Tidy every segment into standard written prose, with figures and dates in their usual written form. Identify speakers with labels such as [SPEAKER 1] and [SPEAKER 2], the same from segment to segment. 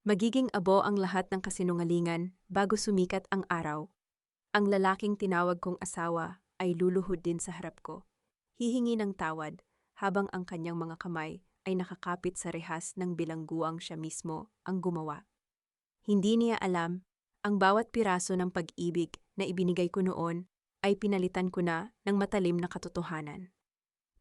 [SPEAKER 1] Magiging abo ang lahat ng kasinungalingan bago sumikat ang araw. Ang lalaking tinawag kong asawa ay luluhod din sa harap ko. Hihingi ng tawad habang ang kanyang mga kamay ay nakakapit sa rehas ng bilangguang siya mismo ang gumawa. Hindi niya alam, ang bawat piraso ng pag-ibig na ibinigay ko noon ay pinalitan ko na ng matalim na katotohanan.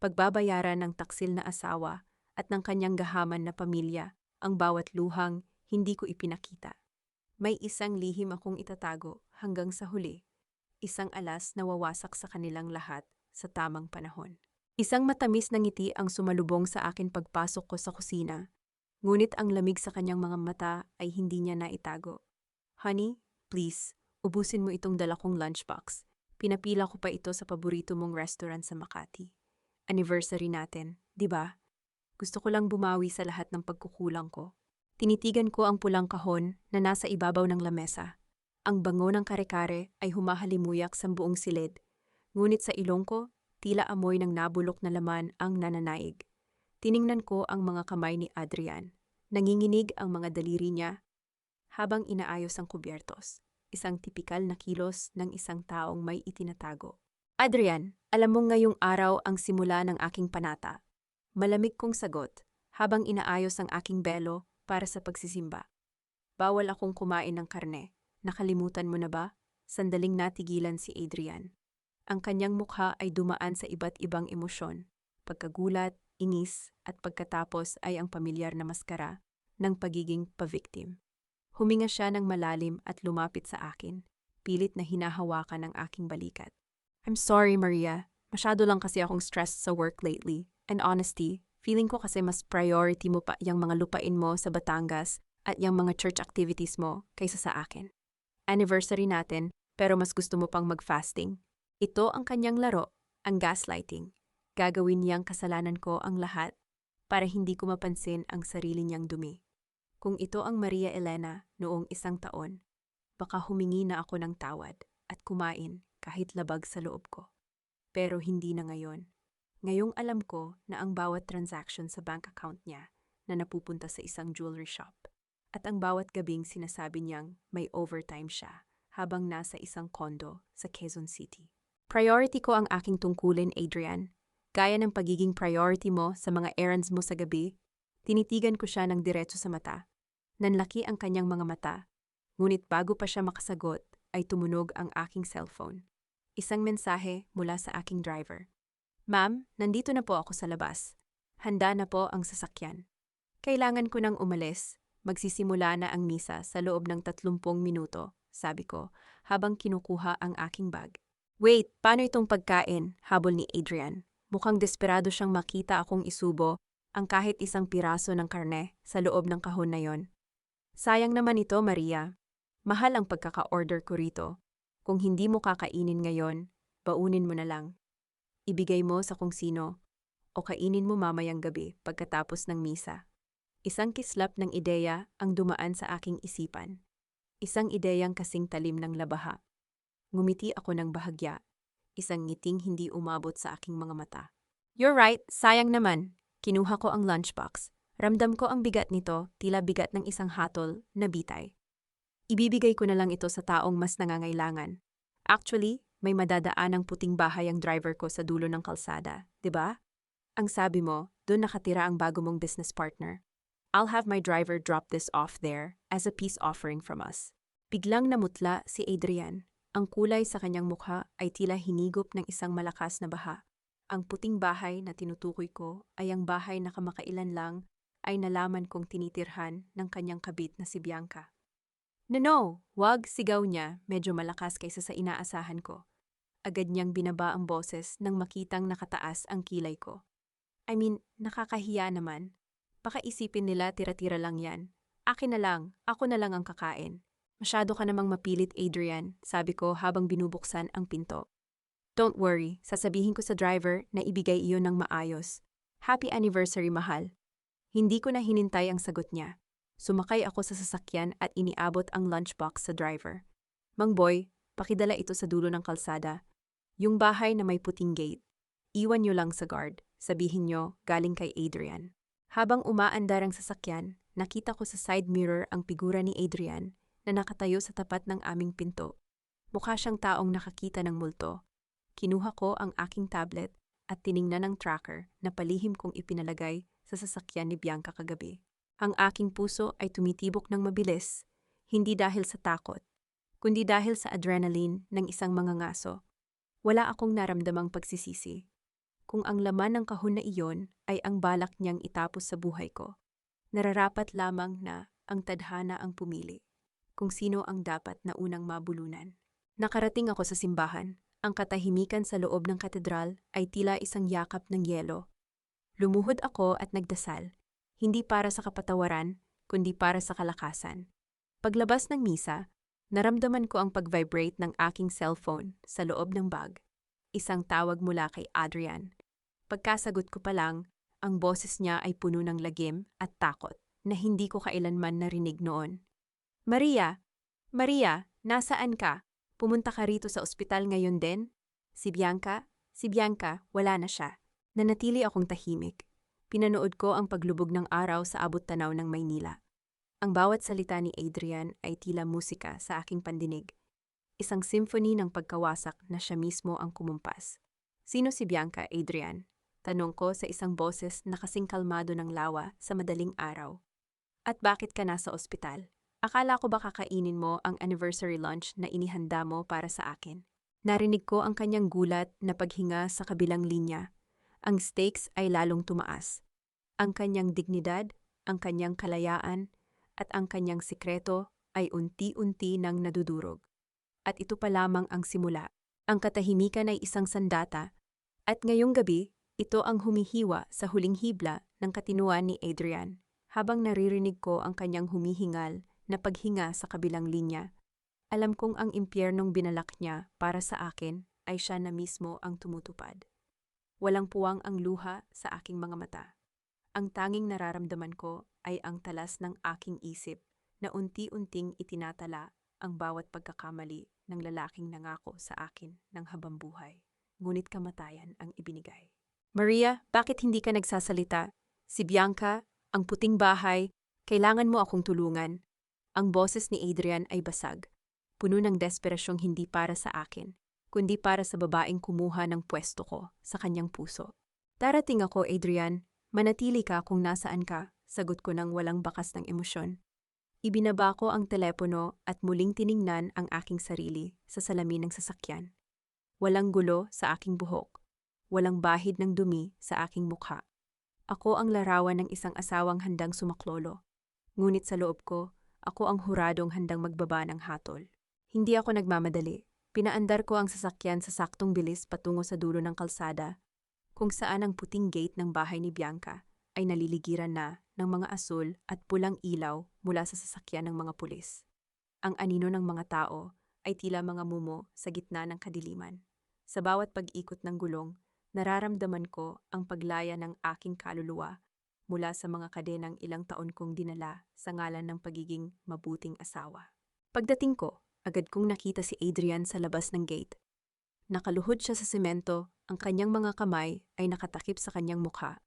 [SPEAKER 1] Pagbabayaran ng taksil na asawa at ng kanyang gahaman na pamilya ang bawat luhang hindi ko ipinakita. May isang lihim akong itatago hanggang sa huli. Isang alas na wawasak sa kanilang lahat sa tamang panahon. Isang matamis na ngiti ang sumalubong sa akin pagpasok ko sa kusina. Ngunit ang lamig sa kanyang mga mata ay hindi niya naitago. Honey, please, ubusin mo itong dala kong lunchbox. Pinapila ko pa ito sa paborito mong restaurant sa Makati. Anniversary natin, di ba? Gusto ko lang bumawi sa lahat ng pagkukulang ko. Tinitigan ko ang pulang kahon na nasa ibabaw ng lamesa. Ang bango ng kare-kare ay humahalimuyak sa buong silid. Ngunit sa ilong ko, tila amoy ng nabulok na laman ang nananaig. Tiningnan ko ang mga kamay ni Adrian. Nanginginig ang mga daliri niya habang inaayos ang kubyertos. Isang tipikal na kilos ng isang taong may itinatago. Adrian, alam mo ngayong araw ang simula ng aking panata. Malamig kong sagot habang inaayos ang aking belo para sa pagsisimba. Bawal akong kumain ng karne. Nakalimutan mo na ba? Sandaling natigilan si Adrian. Ang kanyang mukha ay dumaan sa iba't ibang emosyon. Pagkagulat, ingis, at pagkatapos ay ang pamilyar na maskara ng pagiging pa-victim. Huminga siya ng malalim at lumapit sa akin, pilit na hinahawakan ang aking balikat. I'm sorry, Maria. Masyado lang kasi akong stressed sa work lately. And honesty, feeling ko kasi mas priority mo pa yung mga lupain mo sa Batangas at yung mga church activities mo kaysa sa akin. Anniversary natin, pero mas gusto mo pang mag-fasting. Ito ang kanyang laro, ang gaslighting. Gagawin niyang kasalanan ko ang lahat para hindi ko mapansin ang sarili niyang dumi. Kung ito ang Maria Elena noong 1 taon, baka humingi na ako ng tawad at kumain kahit labag sa loob ko. Pero hindi na ngayon. Ngayong alam ko na ang bawat transaction sa bank account niya na napupunta sa isang jewelry shop at ang bawat gabing sinasabi niyang may overtime siya habang nasa isang kondo sa Quezon City. Priority ko ang aking tungkulin, Adrian. Gaya ng pagiging priority mo sa mga errands mo sa gabi, tinitigan ko siya ng diretso sa mata. Nanlaki ang kanyang mga mata, ngunit bago pa siya makasagot ay tumunog ang aking cellphone. Isang mensahe mula sa aking driver. Ma'am, nandito na po ako sa labas. Handa na po ang sasakyan. Kailangan ko nang umalis. Magsisimula na ang misa sa loob ng 30 minuto, sabi ko, habang kinukuha ang aking bag. Wait, paano itong pagkain? Habol ni Adrian. Mukhang desperado siyang makita akong isubo ang kahit isang piraso ng karne sa loob ng kahon na yon. Sayang naman ito, Maria. Mahal ang pagkaka-order ko rito. Kung hindi mo kakainin ngayon, baunin mo na lang. Ibigay mo sa kung sino o kainin mo mamayang gabi pagkatapos ng misa. Isang kislap ng ideya ang dumaan sa aking isipan. Isang ideyang kasing talim ng labaha. Ngumiti ako ng bahagya. Isang ngiting hindi umabot sa aking mga mata. You're right, sayang naman. Kinuha ko ang lunchbox. Ramdam ko ang bigat nito, tila bigat ng isang hatol na bitay. Ibibigay ko na lang ito sa taong mas nangangailangan. Actually, may madadaan ang puting bahay ang driver ko sa dulo ng kalsada, di ba? Ang sabi mo, doon nakatira ang bago mong business partner. I'll have my driver drop this off there as a peace offering from us. Biglang namutla si Adrian. Ang kulay sa kanyang mukha ay tila hinigop ng isang malakas na baha. Ang puting bahay na tinutukoy ko ay ang bahay na kamakailan lang ay nalaman kong tinitirhan ng kanyang kabit na si Bianca. No, wag, sigaw niya, medyo malakas kaysa sa inaasahan ko. Agad niyang binaba ang boses nang makitang nakataas ang kilay ko. Nakakahiya naman. Baka isipin nila tira-tira lang yan. Akin na lang, ako na lang ang kakain. Masyado ka namang mapilit, Adrian, sabi ko habang binubuksan ang pinto. Don't worry, sasabihin ko sa driver na ibigay iyon ng maayos. Happy anniversary, mahal. Hindi ko na hinintay ang sagot niya. Sumakay ako sa sasakyan at iniabot ang lunchbox sa driver. Mang Boy, pakidala ito sa dulo ng kalsada. Yung bahay na may puting gate. Iwan nyo lang sa guard. Sabihin nyo, galing kay Adrian. Habang umaandar ang sasakyan, nakita ko sa side mirror ang figura ni Adrian na nakatayo sa tapat ng aming pinto. Mukha siyang taong nakakita ng multo. Kinuha ko ang aking tablet at tiningnan ang tracker na palihim kong ipinalagay sa sasakyan ni Bianca kagabi. Ang aking puso ay tumitibok ng mabilis, hindi dahil sa takot, kundi dahil sa adrenaline ng isang mangangaso. Wala akong naramdamang pagsisisi. Kung ang laman ng kahon na iyon ay ang balak niyang itapos sa buhay ko, nararapat lamang na ang tadhana ang pumili kung sino ang dapat na unang mabulunan. Nakarating ako sa simbahan. Ang katahimikan sa loob ng katedral ay tila isang yakap ng yelo. Lumuhod ako at nagdasal, hindi para sa kapatawaran, kundi para sa kalakasan. Paglabas ng misa, naramdaman ko ang pag-vibrate ng aking cellphone sa loob ng bag. Isang tawag mula kay Adrian. Pagkasagot ko pa lang, ang boses niya ay puno ng lagim at takot na hindi ko kailanman narinig noon. Maria! Maria! Nasaan ka? Pumunta ka rito sa ospital ngayon din? Si Bianca, wala na siya. Nanatili akong tahimik. Pinanood ko ang paglubog ng araw sa abot-tanaw ng Maynila. Ang bawat salita ni Adrian ay tila musika sa aking pandinig. Isang symphony ng pagkawasak na siya mismo ang kumumpas. Sino si Bianca, Adrian? Tanong ko sa isang boses na kasing kalmado ng lawa sa madaling araw. At bakit ka nasa ospital? Akala ko ba kakainin mo ang anniversary lunch na inihanda mo para sa akin? Narinig ko ang kanyang gulat na paghinga sa kabilang linya. Ang stakes ay lalong tumaas. Ang kanyang dignidad, ang kanyang kalayaan, at ang kanyang sikreto ay unti-unti nang nadudurog. At ito pa lamang ang simula. Ang katahimikan ay isang sandata, at ngayong gabi, ito ang humihiwa sa huling hibla ng katinuan ni Adrian, habang naririnig ko ang kanyang humihingal na paghinga sa kabilang linya. Alam kong ang impyernong binalak niya para sa akin ay siya na mismo ang tumutupad. Walang puwang ang luha sa aking mga mata. Ang tanging nararamdaman ko ay ang talas ng aking isip na unti-unting itinatala ang bawat pagkakamali ng lalaking nangako sa akin ng habambuhay. Ngunit kamatayan ang ibinigay. Maria, bakit hindi ka nagsasalita? Si Bianca, ang puting bahay, kailangan mo akong tulungan. Ang boses ni Adrian ay basag, puno ng desperasyong hindi para sa akin, kundi para sa babaeng kumuha ng pwesto ko sa kanyang puso. Darating ako, Adrian. Manatili ka kung nasaan ka, sagot ko nang walang bakas ng emosyon. Ibinaba ko ang telepono at muling tiningnan ang aking sarili sa salamin ng sasakyan. Walang gulo sa aking buhok. Walang bahid ng dumi sa aking mukha. Ako ang larawan ng isang asawang handang sumaklolo. Ngunit sa loob ko, ako ang huradong handang magbaba ng hatol. Hindi ako nagmamadali. Pinaandar ko ang sasakyan sa saktong bilis patungo sa dulo ng kalsada, kung saan ang puting gate ng bahay ni Bianca ay naliligiran na ng mga asul at pulang ilaw mula sa sasakyan ng mga pulis. Ang anino ng mga tao ay tila mga mumo sa gitna ng kadiliman. Sa bawat pag-ikot ng gulong, nararamdaman ko ang paglaya ng aking kaluluwa mula sa mga kadenang ilang taon kong dinala sa ngalan ng pagiging mabuting asawa. Pagdating ko, agad kong nakita si Adrian sa labas ng gate. Nakaluhod siya sa semento, ang kanyang mga kamay ay nakatakip sa kanyang mukha,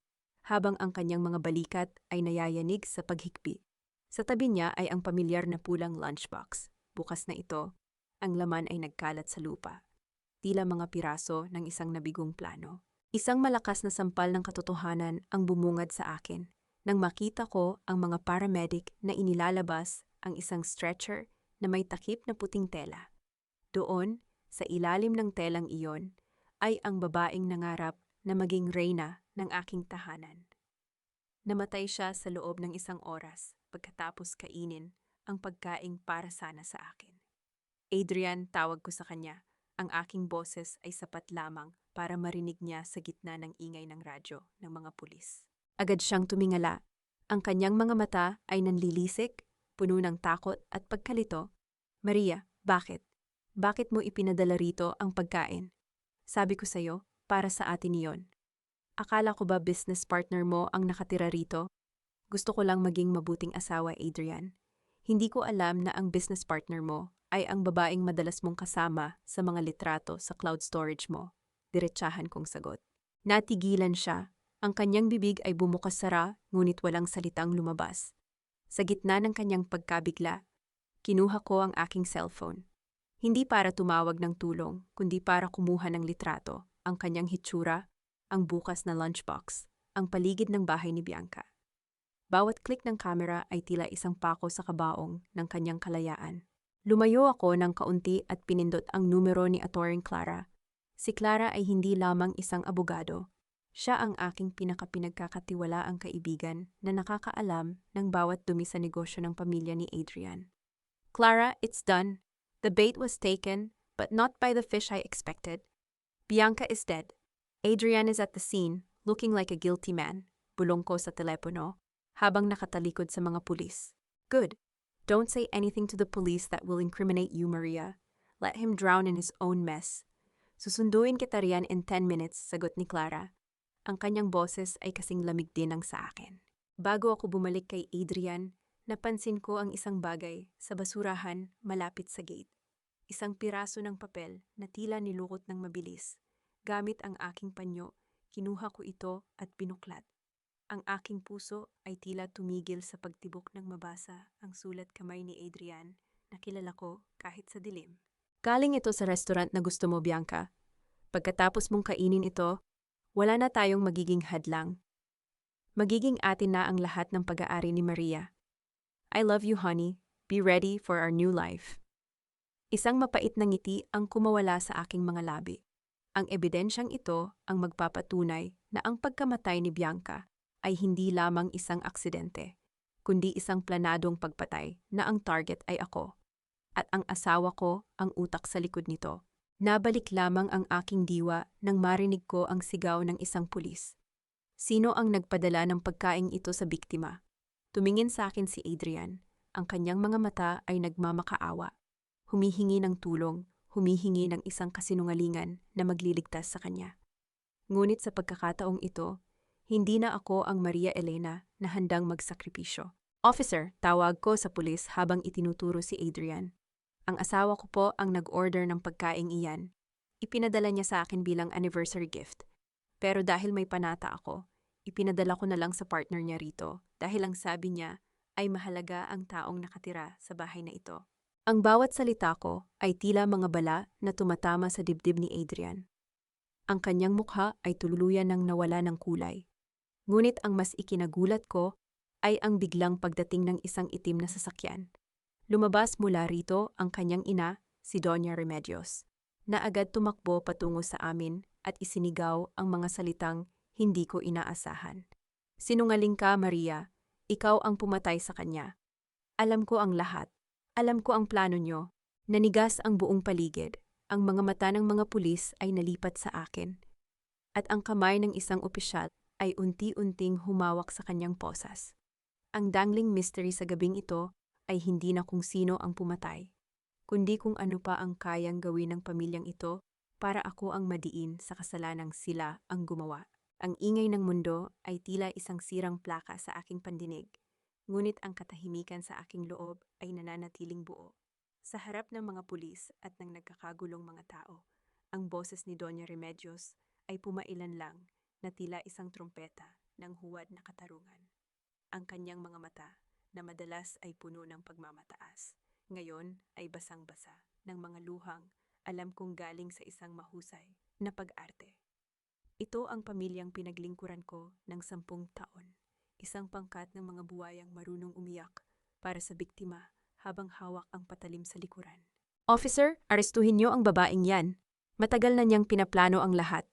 [SPEAKER 1] habang ang kanyang mga balikat ay nayayanig sa paghikbi. Sa tabi niya ay ang pamilyar na pulang lunchbox. Bukas na ito, ang laman ay nagkalat sa lupa. Tila mga piraso ng isang nabigong plano. Isang malakas na sampal ng katotohanan ang bumungad sa akin nang makita ko ang mga paramedic na inilalabas ang isang stretcher na may takip na puting tela. Doon, sa ilalim ng telang iyon, ay ang babaeng nangarap na maging reyna ng aking tahanan. Namatay siya sa loob ng isang oras pagkatapos kainin ang pagkaing para sana sa akin. Adrian, tawag ko sa kanya. Ang aking boses ay sapat lamang para marinig niya sa gitna ng ingay ng radyo ng mga pulis. Agad siyang tumingala. Ang kanyang mga mata ay nanlilisik, puno ng takot at pagkalito. Maria, bakit? Bakit mo ipinadala rito ang pagkain? Sabi ko sa'yo, para sa atin iyon. Akala ko ba business partner mo ang nakatira rito? Gusto ko lang maging mabuting asawa, Adrian. Hindi ko alam na ang business partner mo ay ang babaeng madalas mong kasama sa mga litrato sa cloud storage mo. Diretsahan kong sagot. Natigilan siya. Ang kanyang bibig ay bumukas-sara, ngunit walang salitang lumabas. Sa gitna ng kanyang pagkabigla, kinuha ko ang aking cellphone. Hindi para tumawag ng tulong, kundi para kumuha ng litrato, ang kanyang hitsura, ang bukas na lunchbox, ang paligid ng bahay ni Bianca. Bawat click ng camera ay tila isang pako sa kabaong ng kanyang kalayaan. Lumayo ako ng kaunti at pinindot ang numero ni Attorney Clara. Si Clara ay hindi lamang isang abogado. Siya ang aking pinagkakatiwalaang kaibigan na nakakaalam ng bawat dumi sa negosyo ng pamilya ni Adrian. Clara, it's done. The bait was taken, but not by the fish I expected. Bianca is dead. Adrian is at the scene, looking like a guilty man. Bulong ko sa telepono, habang nakatalikod sa mga pulis. Good. Don't say anything to the police that will incriminate you, Maria. Let him drown in his own mess. Susunduin kita riyan in 10 minutes, sagot ni Clara. Ang kanyang boses ay kasing lamig din ang sa akin. Bago ako bumalik kay Adrian, napansin ko ang isang bagay sa basurahan malapit sa gate. Isang piraso ng papel na tila nilukot ng mabilis. Gamit ang aking panyo, kinuha ko ito at binuklat. Ang aking puso ay tila tumigil sa pagtibok ng mabasa ang sulat kamay ni Adrian na kilala ko kahit sa dilim. Galing ito sa restaurant na gusto mo, Bianca. Pagkatapos mong kainin ito, wala na tayong magiging hadlang. Magiging atin na ang lahat ng pag-aari ni Maria. I love you, honey. Be ready for our new life. Isang mapait na ngiti ang kumawala sa aking mga labi. Ang ebidensyang ito ang magpapatunay na ang pagkamatay ni Bianca ay hindi lamang isang aksidente, kundi isang planadong pagpatay na ang target ay ako. At ang asawa ko ang utak sa likod nito. Nabalik lamang ang aking diwa nang marinig ko ang sigaw ng isang pulis. Sino ang nagpadala ng pagkaing ito sa biktima? Tumingin sa akin si Adrian. Ang kanyang mga mata ay nagmamakaawa. Humihingi ng tulong, humihingi ng isang kasinungalingan na magliligtas sa kanya. Ngunit sa pagkakataong ito, hindi na ako ang Maria Elena na handang magsakripisyo. Officer, tawag ko sa pulis habang itinuturo si Adrian. Ang asawa ko po ang nag-order ng pagkaing iyan. Ipinadala niya sa akin bilang anniversary gift. Pero dahil may panata ako, ipinadala ko na lang sa partner niya rito dahil ang sabi niya ay mahalaga ang taong nakatira sa bahay na ito. Ang bawat salita ko ay tila mga bala na tumatama sa dibdib ni Adrian. Ang kanyang mukha ay tuluyan ng nawala ng kulay. Ngunit ang mas ikinagulat ko ay ang biglang pagdating ng isang itim na sasakyan. Lumabas mula rito ang kanyang ina, si Doña Remedios, na agad tumakbo patungo sa amin at isinigaw ang mga salitang hindi ko inaasahan. Sinungaling ka, Maria. Ikaw ang pumatay sa kanya. Alam ko ang lahat. Alam ko ang plano nyo. Nanigas ang buong paligid. Ang mga mata ng mga pulis ay nalipat sa akin. At ang kamay ng isang opisyal ay unti-unting humawak sa kanyang posas. Ang dangling mystery sa gabing ito ay hindi na kung sino ang pumatay, kundi kung ano pa ang kayang gawin ng pamilyang ito para ako ang madiin sa kasalanang sila ang gumawa. Ang ingay ng mundo ay tila isang sirang plaka sa aking pandinig, ngunit ang katahimikan sa aking loob ay nananatiling buo. Sa harap ng mga pulis at ng nagkakagulong mga tao, ang boses ni Doña Remedios ay pumailan lang na tila isang trumpeta ng huwad na katarungan. Ang kanyang mga mata na madalas ay puno ng pagmamataas, ngayon ay basang-basa ng mga luhang alam kong galing sa isang mahusay na pag-arte. Ito ang pamilyang pinaglingkuran ko ng 10 taon, isang pangkat ng mga buwayang marunong umiyak para sa biktima habang hawak ang patalim sa likuran. Officer, arestuhin niyo ang babaeng yan. Matagal na niyang pinaplano ang lahat.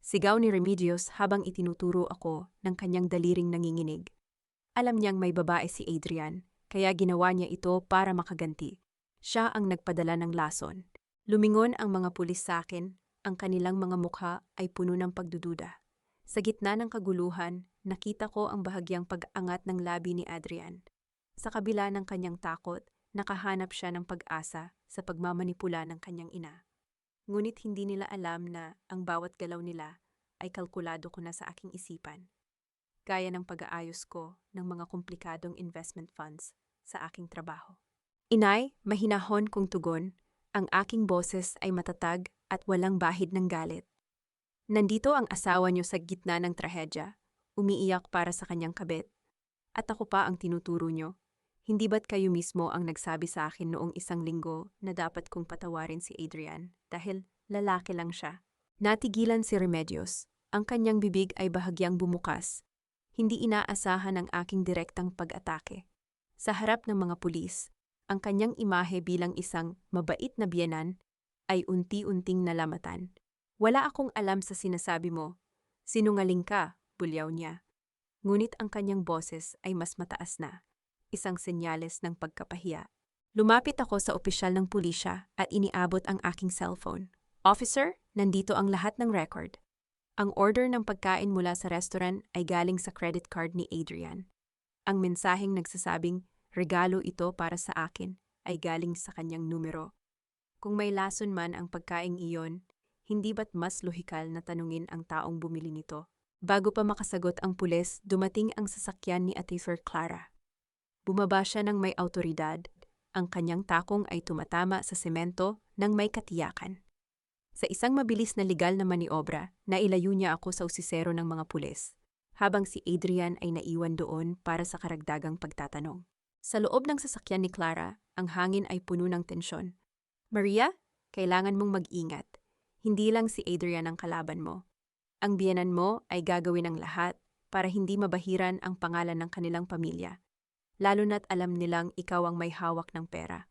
[SPEAKER 1] Sigaw ni Remedios habang itinuturo ako ng kanyang daliring nanginginig. Alam niyang may babae si Adrian, kaya ginawa niya ito para makaganti. Siya ang nagpadala ng lason. Lumingon ang mga pulis sa akin, ang kanilang mga mukha ay puno ng pagdududa. Sa gitna ng kaguluhan, nakita ko ang bahagyang pag-angat ng labi ni Adrian. Sa kabila ng kanyang takot, nakahanap siya ng pag-asa sa pagmamanipula ng kanyang ina. Ngunit hindi nila alam na ang bawat galaw nila ay kalkulado ko na sa aking isipan. Gaya ng pag-aayos ko ng mga komplikadong investment funds sa aking trabaho. Inay, mahinahon kong tugon, ang aking boses ay matatag at walang bahid ng galit. Nandito ang asawa niyo sa gitna ng trahedya, umiiyak para sa kanyang kabit. At ako pa ang tinuturo niyo. Hindi ba't kayo mismo ang nagsabi sa akin noong 1 linggo na dapat kong patawarin si Adrian dahil lalaki lang siya? Natigilan si Remedios. Ang kanyang bibig ay bahagyang bumukas. Hindi inaasahan ang aking direktang pag-atake. Sa harap ng mga pulis, ang kanyang imahe bilang isang mabait na biyenan ay unti-unting nalamatan. Wala akong alam sa sinasabi mo. Sinungaling ka, bulyaw niya. Ngunit ang kanyang boses ay mas mataas na. Isang senyales ng pagkapahiya. Lumapit ako sa opisyal ng pulisya at iniabot ang aking cellphone. Officer, nandito ang lahat ng record. Ang order ng pagkain mula sa restaurant ay galing sa credit card ni Adrian. Ang mensaheng nagsasabing regalo ito para sa akin ay galing sa kanyang numero. Kung may lason man ang pagkaing iyon, hindi ba't mas lohikal na tanungin ang taong bumili nito? Bago pa makasagot ang pulis, dumating ang sasakyan ni Ate Clara. Bumaba siya ng may awtoridad. Ang kanyang takong ay tumatama sa semento ng may katiyakan. Sa isang mabilis na legal na maniobra, nailayo niya ako sa usisero ng mga pulis, habang si Adrian ay naiwan doon para sa karagdagang pagtatanong. Sa loob ng sasakyan ni Clara, ang hangin ay puno ng tensyon. Maria, kailangan mong mag-ingat. Hindi lang si Adrian ang kalaban mo. Ang biyenan mo ay gagawin ang lahat para hindi mabahiran ang pangalan ng kanilang pamilya. Lalo na't alam nilang ikaw ang may hawak ng pera.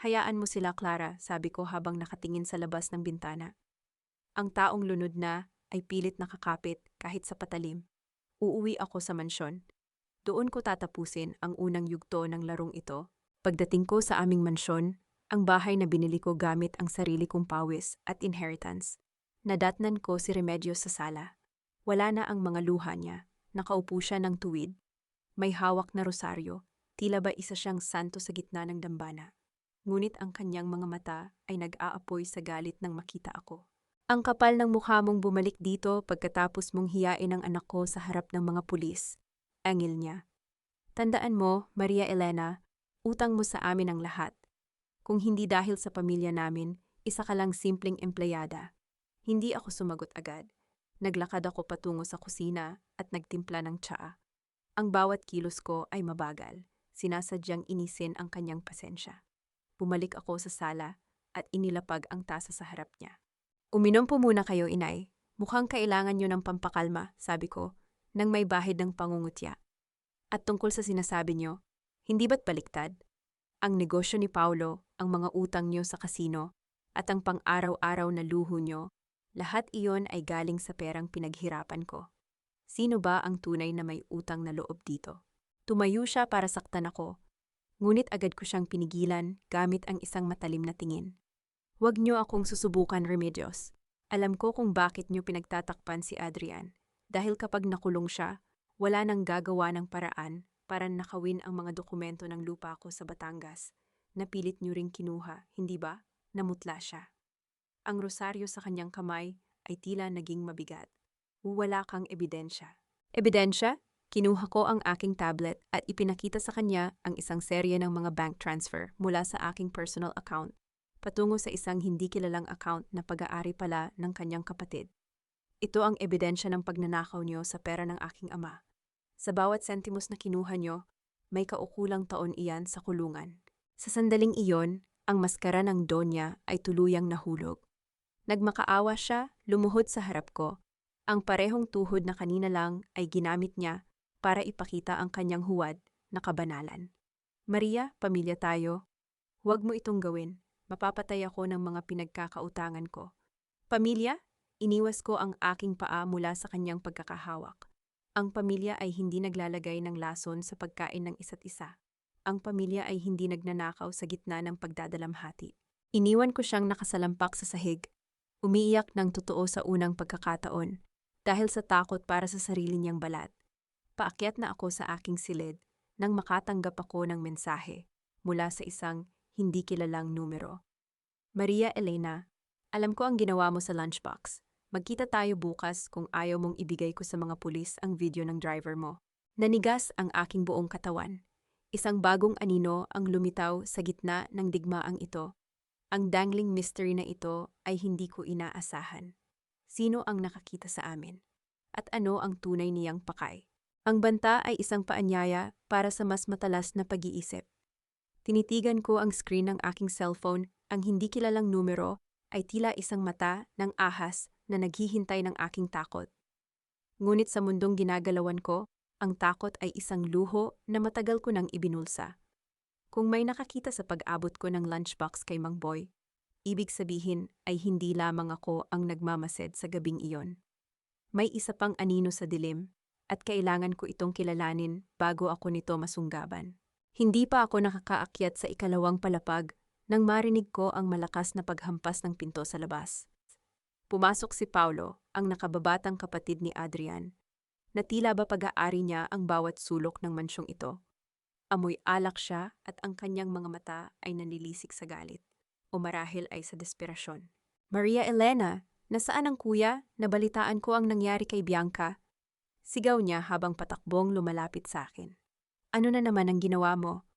[SPEAKER 1] Hayaan mo sila, Clara, sabi ko habang nakatingin sa labas ng bintana. Ang taong lunod na ay pilit nakakapit kahit sa patalim. Uuwi ako sa mansyon. Doon ko tatapusin ang unang yugto ng larong ito. Pagdating ko sa aming mansyon, ang bahay na binili ko gamit ang sarili kong pawis at inheritance. Nadatnan ko si Remedios sa sala. Wala na ang mga luha niya. Nakaupo siya ng tuwid. May hawak na rosaryo, tila ba isa siyang santo sa gitna ng dambana. Ngunit ang kanyang mga mata ay nag-aapoy sa galit nang makita ako. Ang kapal ng mukha mong bumalik dito pagkatapos mong hiyain ang anak ko sa harap ng mga pulis. Angil niya. Tandaan mo, Maria Elena, utang mo sa amin ang lahat. Kung hindi dahil sa pamilya namin, isa ka lang simpleng empleyada. Hindi ako sumagot agad. Naglakad ako patungo sa kusina at nagtimpla ng tsaa. Ang bawat kilos ko ay mabagal. Sinasadyang inisin ang kanyang pasensya. Bumalik ako sa sala at inilapag ang tasa sa harap niya. Uminom po muna kayo, inay. Mukhang kailangan niyo ng pampakalma, sabi ko, nang may bahid ng pangungutya. At tungkol sa sinasabi niyo, hindi ba't baliktad? Ang negosyo ni Paulo, ang mga utang niyo sa kasino, at ang pang-araw-araw na luho niyo, lahat iyon ay galing sa perang pinaghirapan ko. Sino ba ang tunay na may utang na loob dito? Tumayo siya para saktan ako, ngunit agad ko siyang pinigilan gamit ang isang matalim na tingin. Huwag niyo akong susubukan, Remedios. Alam ko kung bakit niyo pinagtatakpan si Adrian, dahil kapag nakulong siya, wala nang gagawa ng paraan para nakawin ang mga dokumento ng lupa ko sa Batangas. Napilit niyo ring kinuha, hindi ba? Namutla siya. Ang rosaryo sa kanyang kamay ay tila naging mabigat. Wala kang ebidensya. Ebidensya? Kinuha ko ang aking tablet at ipinakita sa kanya ang isang serye ng mga bank transfer mula sa aking personal account patungo sa isang hindi kilalang account na pag-aari pala ng kanyang kapatid. Ito ang ebidensya ng pagnanakaw niyo sa pera ng aking ama. Sa bawat sentimos na kinuha niyo, may kaukulang taon iyan sa kulungan. Sa sandaling iyon, ang maskara ng Donya ay tuluyang nahulog. Nagmakaawa siya, lumuhod sa harap ko. Ang parehong tuhod na kanina lang ay ginamit niya para ipakita ang kanyang huwad na kabanalan. Maria, pamilya tayo. Huwag mo itong gawin. Mapapatay ako ng mga pinagkakautangan ko. Pamilya? Iniwas ko ang aking paa mula sa kanyang pagkakahawak. Ang pamilya ay hindi naglalagay ng lason sa pagkain ng isa't isa. Ang pamilya ay hindi nagnanakaw sa gitna ng pagdadalamhati. Iniwan ko siyang nakasalampak sa sahig. Umiiyak ng totoo sa unang pagkakataon dahil sa takot para sa sarili niyang balat. Paakyat na ako sa aking silid nang makatanggap ako ng mensahe mula sa isang hindi kilalang numero. Maria Elena, alam ko ang ginawa mo sa lunchbox. Magkita tayo bukas kung ayaw mong ibigay ko sa mga pulis ang video ng driver mo. Nanigas ang aking buong katawan. Isang bagong anino ang lumitaw sa gitna ng digmaang ito. Ang dangling mystery na ito ay hindi ko inaasahan. Sino ang nakakita sa amin? At ano ang tunay niyang pakay? Ang banta ay isang paanyaya para sa mas matalas na pag-iisip. Tinitigan ko ang screen ng aking cellphone, ang hindi kilalang numero ay tila isang mata ng ahas na naghihintay ng aking takot. Ngunit sa mundong ginagalawan ko, ang takot ay isang luho na matagal ko nang ibinulsa. Kung may nakakita sa pag-abot ko ng lunchbox kay Mang Boy, ibig sabihin ay hindi lamang ako ang nagmamasid sa gabing iyon. May isa pang anino sa dilim, at kailangan ko itong kilalanin bago ako nito masunggaban. Hindi pa ako nakakaakyat sa ikalawang palapag nang marinig ko ang malakas na paghampas ng pinto sa labas. Pumasok si Paulo, ang nakababatang kapatid ni Adrian, na tila ba pag-aari niya ang bawat sulok ng mansyong ito. Amoy alak siya at ang kanyang mga mata ay nanilisik sa galit, o marahil ay sa desperasyon. Maria Elena, nasaan ang kuya? Nabalitaan ko ang nangyari kay Bianca. Sigaw niya habang patakbong lumalapit sa akin. Ano na naman ang ginawa mo?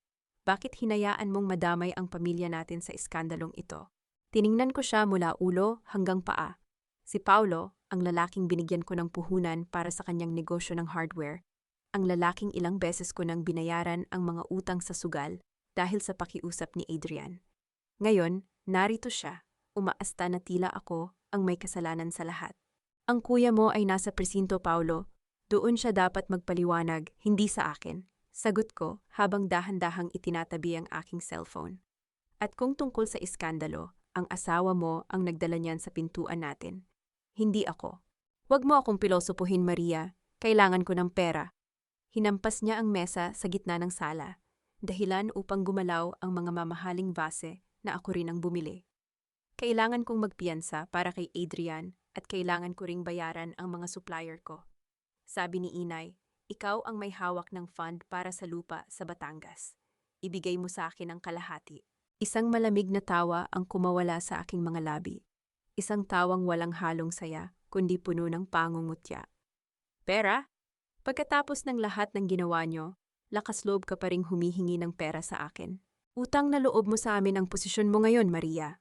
[SPEAKER 1] Bakit hinayaan mong madamay ang pamilya natin sa iskandalong ito? Tiningnan ko siya mula ulo hanggang paa. Si Paulo, ang lalaking binigyan ko ng puhunan para sa kanyang negosyo ng hardware, ang lalaking ilang beses ko nang binayaran ang mga utang sa sugal dahil sa pakiusap ni Adrian. Ngayon, narito siya, umaasta na tila ako ang may kasalanan sa lahat. Ang kuya mo ay nasa presinto, Paulo. Doon siya dapat magpaliwanag, hindi sa akin. Sagot ko habang dahan-dahang itinatabi ang aking cellphone. At kung tungkol sa iskandalo, ang asawa mo ang nagdala niyan sa pintuan natin. Hindi ako. Huwag mo akong pilosopuhin, Maria. Kailangan ko ng pera. Hinampas niya ang mesa sa gitna ng sala, dahilan upang gumalaw ang mga mamahaling vase na ako rin ang bumili. Kailangan kong magpiyansa para kay Adrian at kailangan ko ring bayaran ang mga supplier ko. Sabi ni Inay, ikaw ang may hawak ng fund para sa lupa sa Batangas. Ibigay mo sa akin ang kalahati. Isang malamig na tawa ang kumawala sa aking mga labi. Isang tawang walang halong saya, kundi puno ng pangungutya. Pera? Pagkatapos ng lahat ng ginawa nyo, lakas loob ka pa ring humihingi ng pera sa akin. Utang na loob mo sa amin ang posisyon mo ngayon, Maria.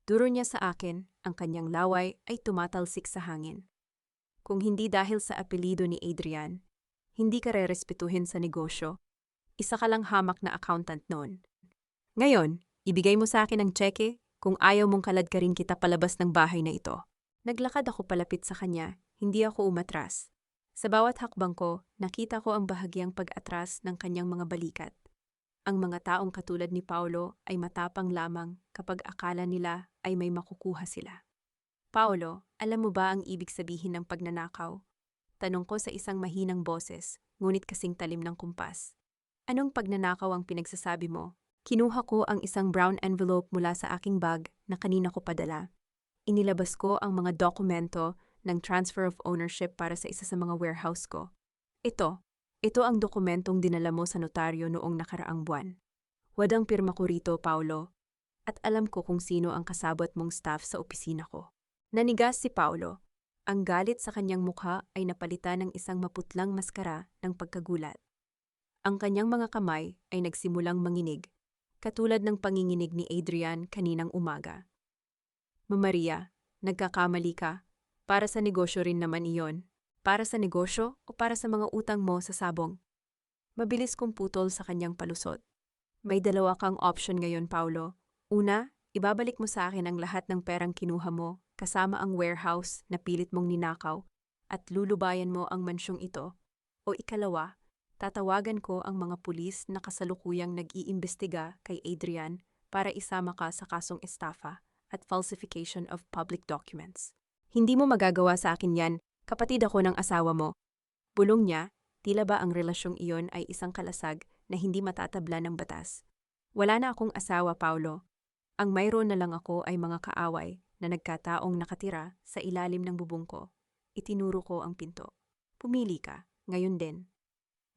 [SPEAKER 1] Duro niya sa akin, ang kanyang laway ay tumatalsik sa hangin. Kung hindi dahil sa apelido ni Adrian, hindi ka rerespetuhin sa negosyo. Isa ka lang hamak na accountant noon. Ngayon, ibigay mo sa akin ang tseke kung ayaw mong kaladkarin kita palabas ng bahay na ito. Naglakad ako palapit sa kanya, hindi ako umatras. Sa bawat hakbang ko, nakita ko ang bahagyang pag-atras ng kanyang mga balikat. Ang mga taong katulad ni Paulo ay matapang lamang kapag akala nila ay may makukuha sila. Paulo, alam mo ba ang ibig sabihin ng pagnanakaw? Tanong ko sa isang mahinang boses, ngunit kasing talim ng kumpas. Anong pagnanakaw ang pinagsasabi mo? Kinuha ko ang isang brown envelope mula sa aking bag na kanina ko padala. Inilabas ko ang mga dokumento ng transfer of ownership para sa isa sa mga warehouse ko. Ito ang dokumentong dinala mo sa notaryo noong nakaraang buwan. Wadang pirma ko rito, Paulo, at alam ko kung sino ang kasabot mong staff sa opisina ko. Nanigas si Paulo. Ang galit sa kanyang mukha ay napalitan ng isang maputlang maskara ng pagkagulat. Ang kanyang mga kamay ay nagsimulang manginig, katulad ng panginginig ni Adrian kaninang umaga. Maria, nagkakamali ka. Para sa negosyo rin naman iyon. Para sa negosyo o para sa mga utang mo sa sabong? Mabilis kong putol sa kanyang palusot. May dalawa kang option ngayon, Paulo. Una, ibabalik mo sa akin ang lahat ng perang kinuha mo, kasama ang warehouse na pilit mong ninakaw, at lulubayan mo ang mansyong ito. O ikalawa, tatawagan ko ang mga pulis na kasalukuyang nag-iimbestiga kay Adrian para isama ka sa kasong estafa at falsification of public documents. Hindi mo magagawa sa akin yan, kapatid ako ng asawa mo. Bulong niya, tila ba ang relasyong iyon ay isang kalasag na hindi matatabla ng batas. Wala na akong asawa, Paulo. Ang mayroon na lang ako ay mga kaaway na nagkataong nakatira sa ilalim ng bubong ko. Itinuro ko ang pinto. Pumili ka, ngayon din.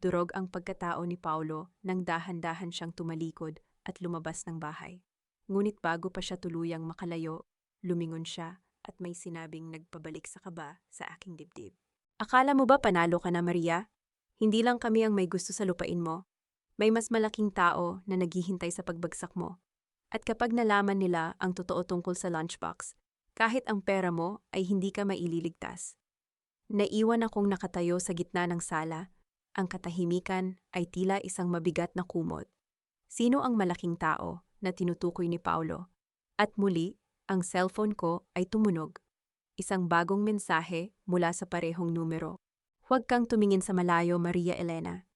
[SPEAKER 1] Durog ang pagkatao ni Paulo nang dahan-dahan siyang tumalikod at lumabas ng bahay. Ngunit bago pa siya tuluyang makalayo, lumingon siya at may sinabing nagpabalik sa kaba sa aking dibdib. Akala mo ba panalo ka na, Maria? Hindi lang kami ang may gusto sa lupain mo. May mas malaking tao na naghihintay sa pagbagsak mo. At kapag nalaman nila ang totoo tungkol sa lunchbox, kahit ang pera mo ay hindi ka maililigtas. Naiwan akong nakatayo sa gitna ng sala, Ang katahimikan ay tila isang mabigat na kumot. Sino ang malaking tao na tinutukoy ni Paulo? At muli, ang cellphone ko ay tumunog. Isang bagong mensahe mula sa parehong numero. Huwag kang tumingin sa malayo, Maria Elena.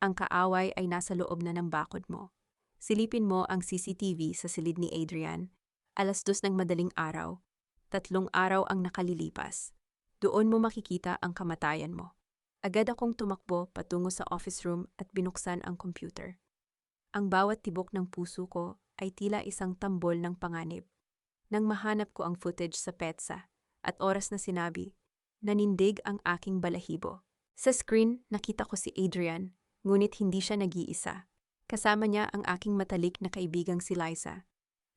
[SPEAKER 1] Ang kaaway ay nasa loob na ng bakod mo. Silipin mo ang CCTV sa silid ni Adrian. 2:00 ng madaling araw. 3 araw ang nakalilipas. Doon mo makikita ang kamatayan mo. Agad akong tumakbo patungo sa office room at binuksan ang computer. Ang bawat tibok ng puso ko ay tila isang tambol ng panganib. Nang mahanap ko ang footage sa PETSA at oras na sinabi, nanindig ang aking balahibo. Sa screen, nakita ko si Adrian, ngunit hindi siya nag-iisa. Kasama niya ang aking matalik na kaibigang si Liza.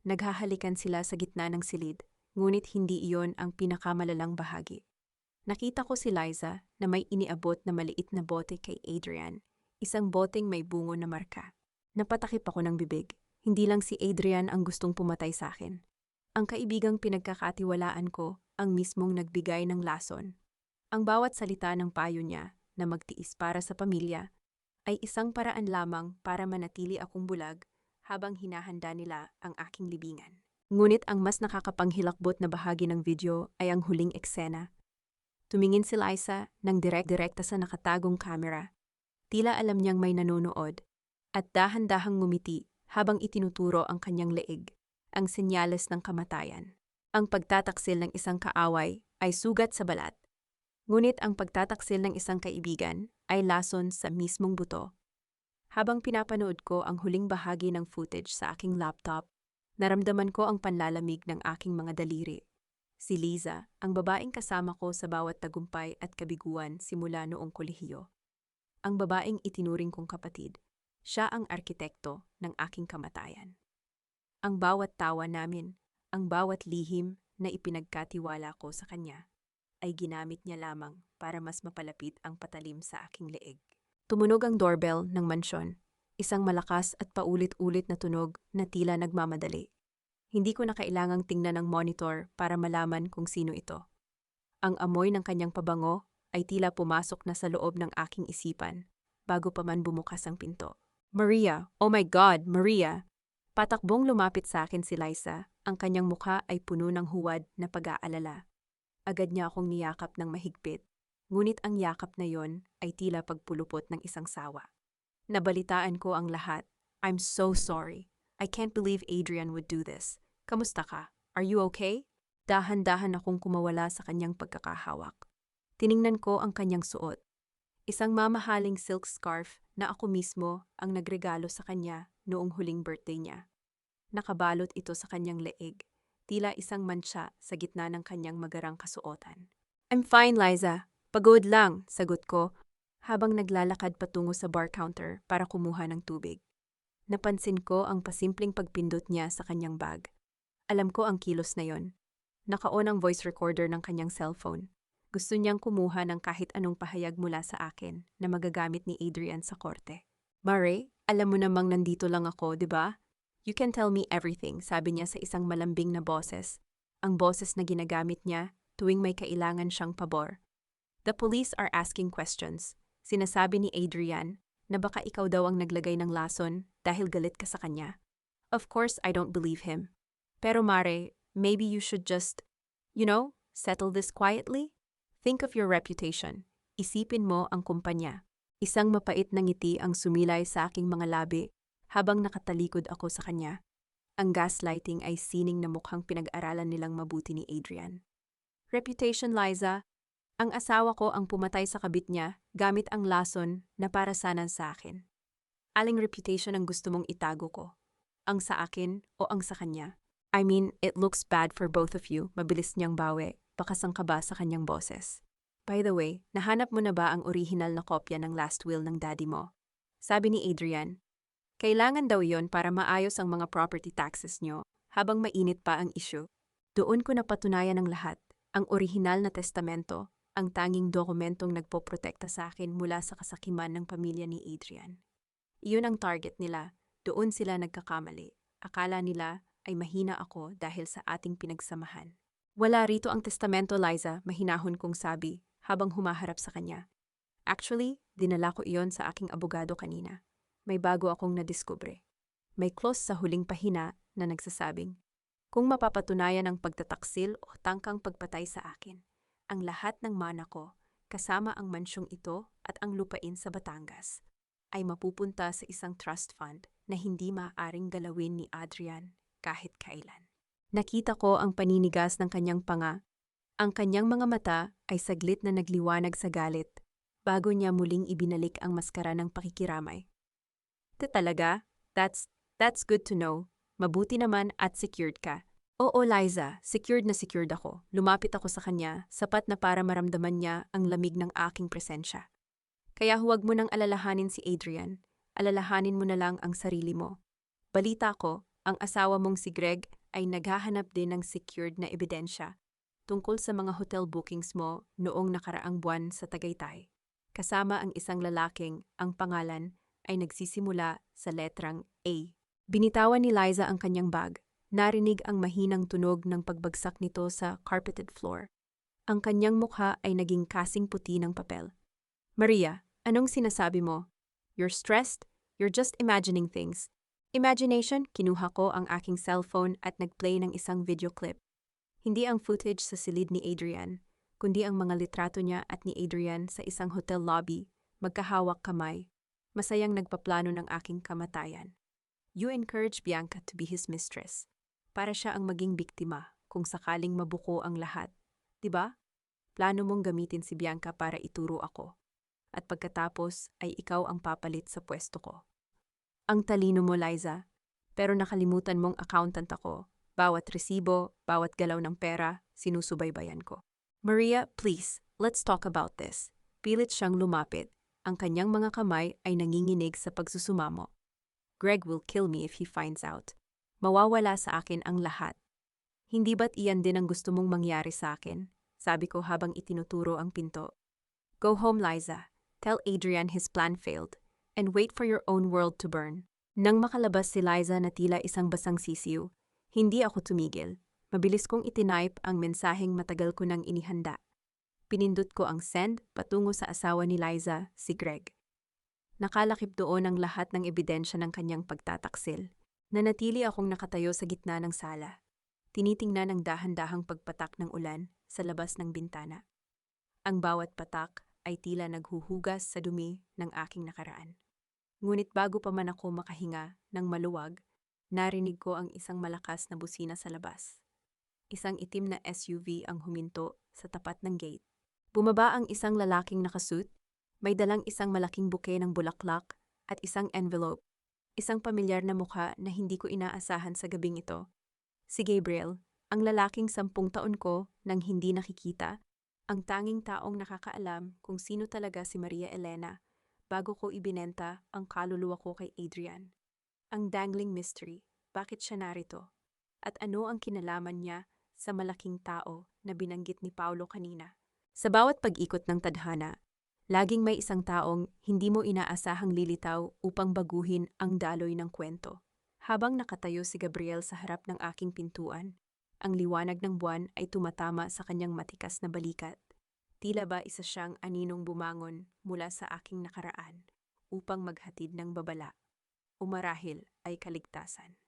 [SPEAKER 1] Naghahalikan sila sa gitna ng silid, ngunit hindi iyon ang pinakamalalang bahagi. Nakita ko si Liza na may iniabot na maliit na bote kay Adrian, isang boteng may bungo na marka. Napatakip ako ng bibig. Hindi lang si Adrian ang gustong pumatay sa akin. Ang kaibigang pinagkakatiwalaan ko ang mismong nagbigay ng lason. Ang bawat salita ng payo niya na magtiis para sa pamilya ay isang paraan lamang para manatili akong bulag habang hinahanda nila ang aking libingan. Ngunit ang mas nakakapanghilakbot na bahagi ng video ay ang huling eksena. Tumingin si Liza ng direkta sa nakatagong kamera. Tila alam niyang may nanonood at dahan-dahang ngumiti habang itinuturo ang kanyang leeg, ang senyales ng kamatayan. Ang pagtataksil ng isang kaaway ay sugat sa balat. Ngunit ang pagtataksil ng isang kaibigan ay lason sa mismong buto. Habang pinapanood ko ang huling bahagi ng footage sa aking laptop, naramdaman ko ang panlalamig ng aking mga daliri. Si Liza, ang babaeng kasama ko sa bawat tagumpay at kabiguan simula noong kolehiyo. Ang babaeng itinuring kong kapatid. Siya ang arkitekto ng aking kamatayan. Ang bawat tawa namin, ang bawat lihim na ipinagkatiwala ko sa kanya, ay ginamit niya lamang para mas mapalapit ang patalim sa aking leeg. Tumunog ang doorbell ng mansyon, isang malakas at paulit-ulit na tunog na tila nagmamadali. Hindi ko na kailangang tingnan ang monitor para malaman kung sino ito. Ang amoy ng kanyang pabango ay tila pumasok na sa loob ng aking isipan bago pa man bumukas ang pinto. Maria, oh my God, Maria! Patakbong lumapit sa akin si Liza, ang kanyang mukha ay puno ng huwad na pag-aalala. Agad niya akong niyakap ng mahigpit, ngunit ang yakap na yon ay tila pagpulupot ng isang sawa. Nabalitaan ko ang lahat. I'm so sorry. I can't believe Adrian would do this. Kamusta ka? Are you okay? Dahan-dahan akong kumawala sa kanyang pagkakahawak. Tiningnan ko ang kanyang suot. Isang mamahaling silk scarf na ako mismo ang nagregalo sa kanya noong huling birthday niya. Nakabalot ito sa kanyang leeg, tila isang mantsa sa gitna ng kanyang magarang kasuotan. I'm fine, Liza. Pagod lang, sagot ko, habang naglalakad patungo sa bar counter para kumuha ng tubig. Napansin ko ang pasimpleng pagpindot niya sa kanyang bag. Alam ko ang kilos na yon. Naka-on ang voice recorder ng kanyang cellphone. Gusto niyang kumuha ng kahit anong pahayag mula sa akin na magagamit ni Adrian sa korte. Mare, alam mo namang nandito lang ako, di ba? You can tell me everything, sabi niya sa isang malambing na boses. Ang boses na ginagamit niya tuwing may kailangan siyang pabor. The police are asking questions. Sinasabi ni Adrian na baka ikaw daw ang naglagay ng lason dahil galit ka sa kanya. Of course, I don't believe him. Pero Mare, maybe you should just, settle this quietly? Think of your reputation. Isipin mo ang kumpanya. Isang mapait na ngiti ang sumilay sa aking mga labi habang nakatalikod ako sa kanya. Ang gaslighting ay sining na mukhang pinag-aralan nilang mabuti ni Adrian. Reputation, Liza. Ang asawa ko ang pumatay sa kabit niya gamit ang lason na para sana sa akin. Aling reputation ang gusto mong itago ko? Ang sa akin o ang sa kanya? I mean, it looks bad for both of you, mabilis niyang bawi. Pakasang kaba sa kanyang boses. By the way, nahanap mo na ba ang orihinal na kopya ng last will ng daddy mo? Sabi ni Adrian. Kailangan daw yon para maayos ang mga property taxes niyo habang mainit pa ang issue. Doon ko napatunayan ang lahat. Ang orihinal na testamento, ang tanging dokumentong nagpoprotekta sa akin mula sa kasakiman ng pamilya ni Adrian. Iyon ang target nila. Doon sila nagkakamali. Akala nila ay mahina ako dahil sa ating pinagsamahan. Wala rito ang testamento, Liza, mahinahon kong sabi habang humaharap sa kanya. Actually, dinala ko iyon sa aking abogado kanina. May bago akong nadiskubre. May clause sa huling pahina na nagsasabing, kung mapapatunayan ang pagtataksil o tangkang pagpatay sa akin, ang lahat ng mana ko, kasama ang mansyong ito at ang lupain sa Batangas, ay mapupunta sa isang trust fund na hindi maaaring galawin ni Adrian kahit kailan. Nakita ko ang paninigas ng kanyang panga. Ang kanyang mga mata ay saglit na nagliwanag sa galit bago niya muling ibinalik ang maskara ng pakikiramay. Talaga? That's good to know. Mabuti naman at secured ka. Oo, Liza, secured na secured ako. Lumapit ako sa kanya, sapat na para maramdaman niya ang lamig ng aking presensya. Kaya huwag mo nang alalahanin si Adrian. Alalahanin mo na lang ang sarili mo. Balita ko, ang asawa mong si Greg ay naghahanap din ng secured na ebidensya tungkol sa mga hotel bookings mo noong nakaraang buwan sa Tagaytay. Kasama ang isang lalaking ang pangalan ay nagsisimula sa letrang A. Binitawan ni Liza ang kanyang bag. Narinig ang mahinang tunog ng pagbagsak nito sa carpeted floor. Ang kanyang mukha ay naging kasing puti ng papel. Maria, anong sinasabi mo? You're stressed? You're just imagining things. Imagination, kinuha ko ang aking cellphone at nagplay ng isang video clip. Hindi ang footage sa silid ni Adrian, kundi ang mga litrato niya at ni Adrian sa isang hotel lobby, magkahawak kamay, masayang nagpaplano ng aking kamatayan. You encourage Bianca to be his mistress, para siya ang maging biktima kung sakaling mabuko ang lahat. Diba? Plano mong gamitin si Bianca para ituro ako. At pagkatapos ay ikaw ang papalit sa pwesto ko. Ang talino mo, Liza, pero nakalimutan mong accountant ako. Bawat resibo, bawat galaw ng pera, sinusubaybayan ko. Maria, please, let's talk about this. Pilit siyang lumapit. Ang kanyang mga kamay ay nanginginig sa pagsusumamo. Greg will kill me if he finds out. Mawawala sa akin ang lahat. Hindi ba't iyan din ang gusto mong mangyari sa akin? Sabi ko habang itinuturo ang pinto. Go home, Liza. Tell Adrian his plan failed. And wait for your own world to burn. Nang makalabas si Liza na tila isang basang sisiw, hindi ako tumigil. Mabilis kong itinipe ang mensaheng matagal ko nang inihanda. Pinindot ko ang send patungo sa asawa ni Liza, si Greg. Nakalakip doon ang lahat ng ebidensya ng kanyang pagtataksil. Nanatili akong nakatayo sa gitna ng sala. Tinitingnan ang dahan-dahang pagpatak ng ulan sa labas ng bintana. Ang bawat patak ay tila naghuhugas sa dumi ng aking nakaraan. Ngunit bago pa man ako makahinga ng maluwag, narinig ko ang isang malakas na busina sa labas. Isang itim na SUV ang huminto sa tapat ng gate. Bumaba ang isang lalaking nakasuit. May dalang isang malaking buke ng bulaklak at isang envelope. Isang pamilyar na mukha na hindi ko inaasahan sa gabing ito. Si Gabriel, ang lalaking 10 taon ko nang hindi nakikita, ang tanging taong nakakaalam kung sino talaga si Maria Elena bago ko ibinenta ang kaluluwa ko kay Adrian. Ang dangling mystery, bakit siya narito? At ano ang kinalaman niya sa malaking tao na binanggit ni Paulo kanina? Sa bawat pag-ikot ng tadhana, laging may isang taong hindi mo inaasahang lilitaw upang baguhin ang daloy ng kwento. Habang nakatayo si Gabriel sa harap ng aking pintuan, ang liwanag ng buwan ay tumatama sa kanyang matikas na balikat. Tila ba isa siyang aninong bumangon mula sa aking nakaraan upang maghatid ng babala. O marahil ay kaligtasan.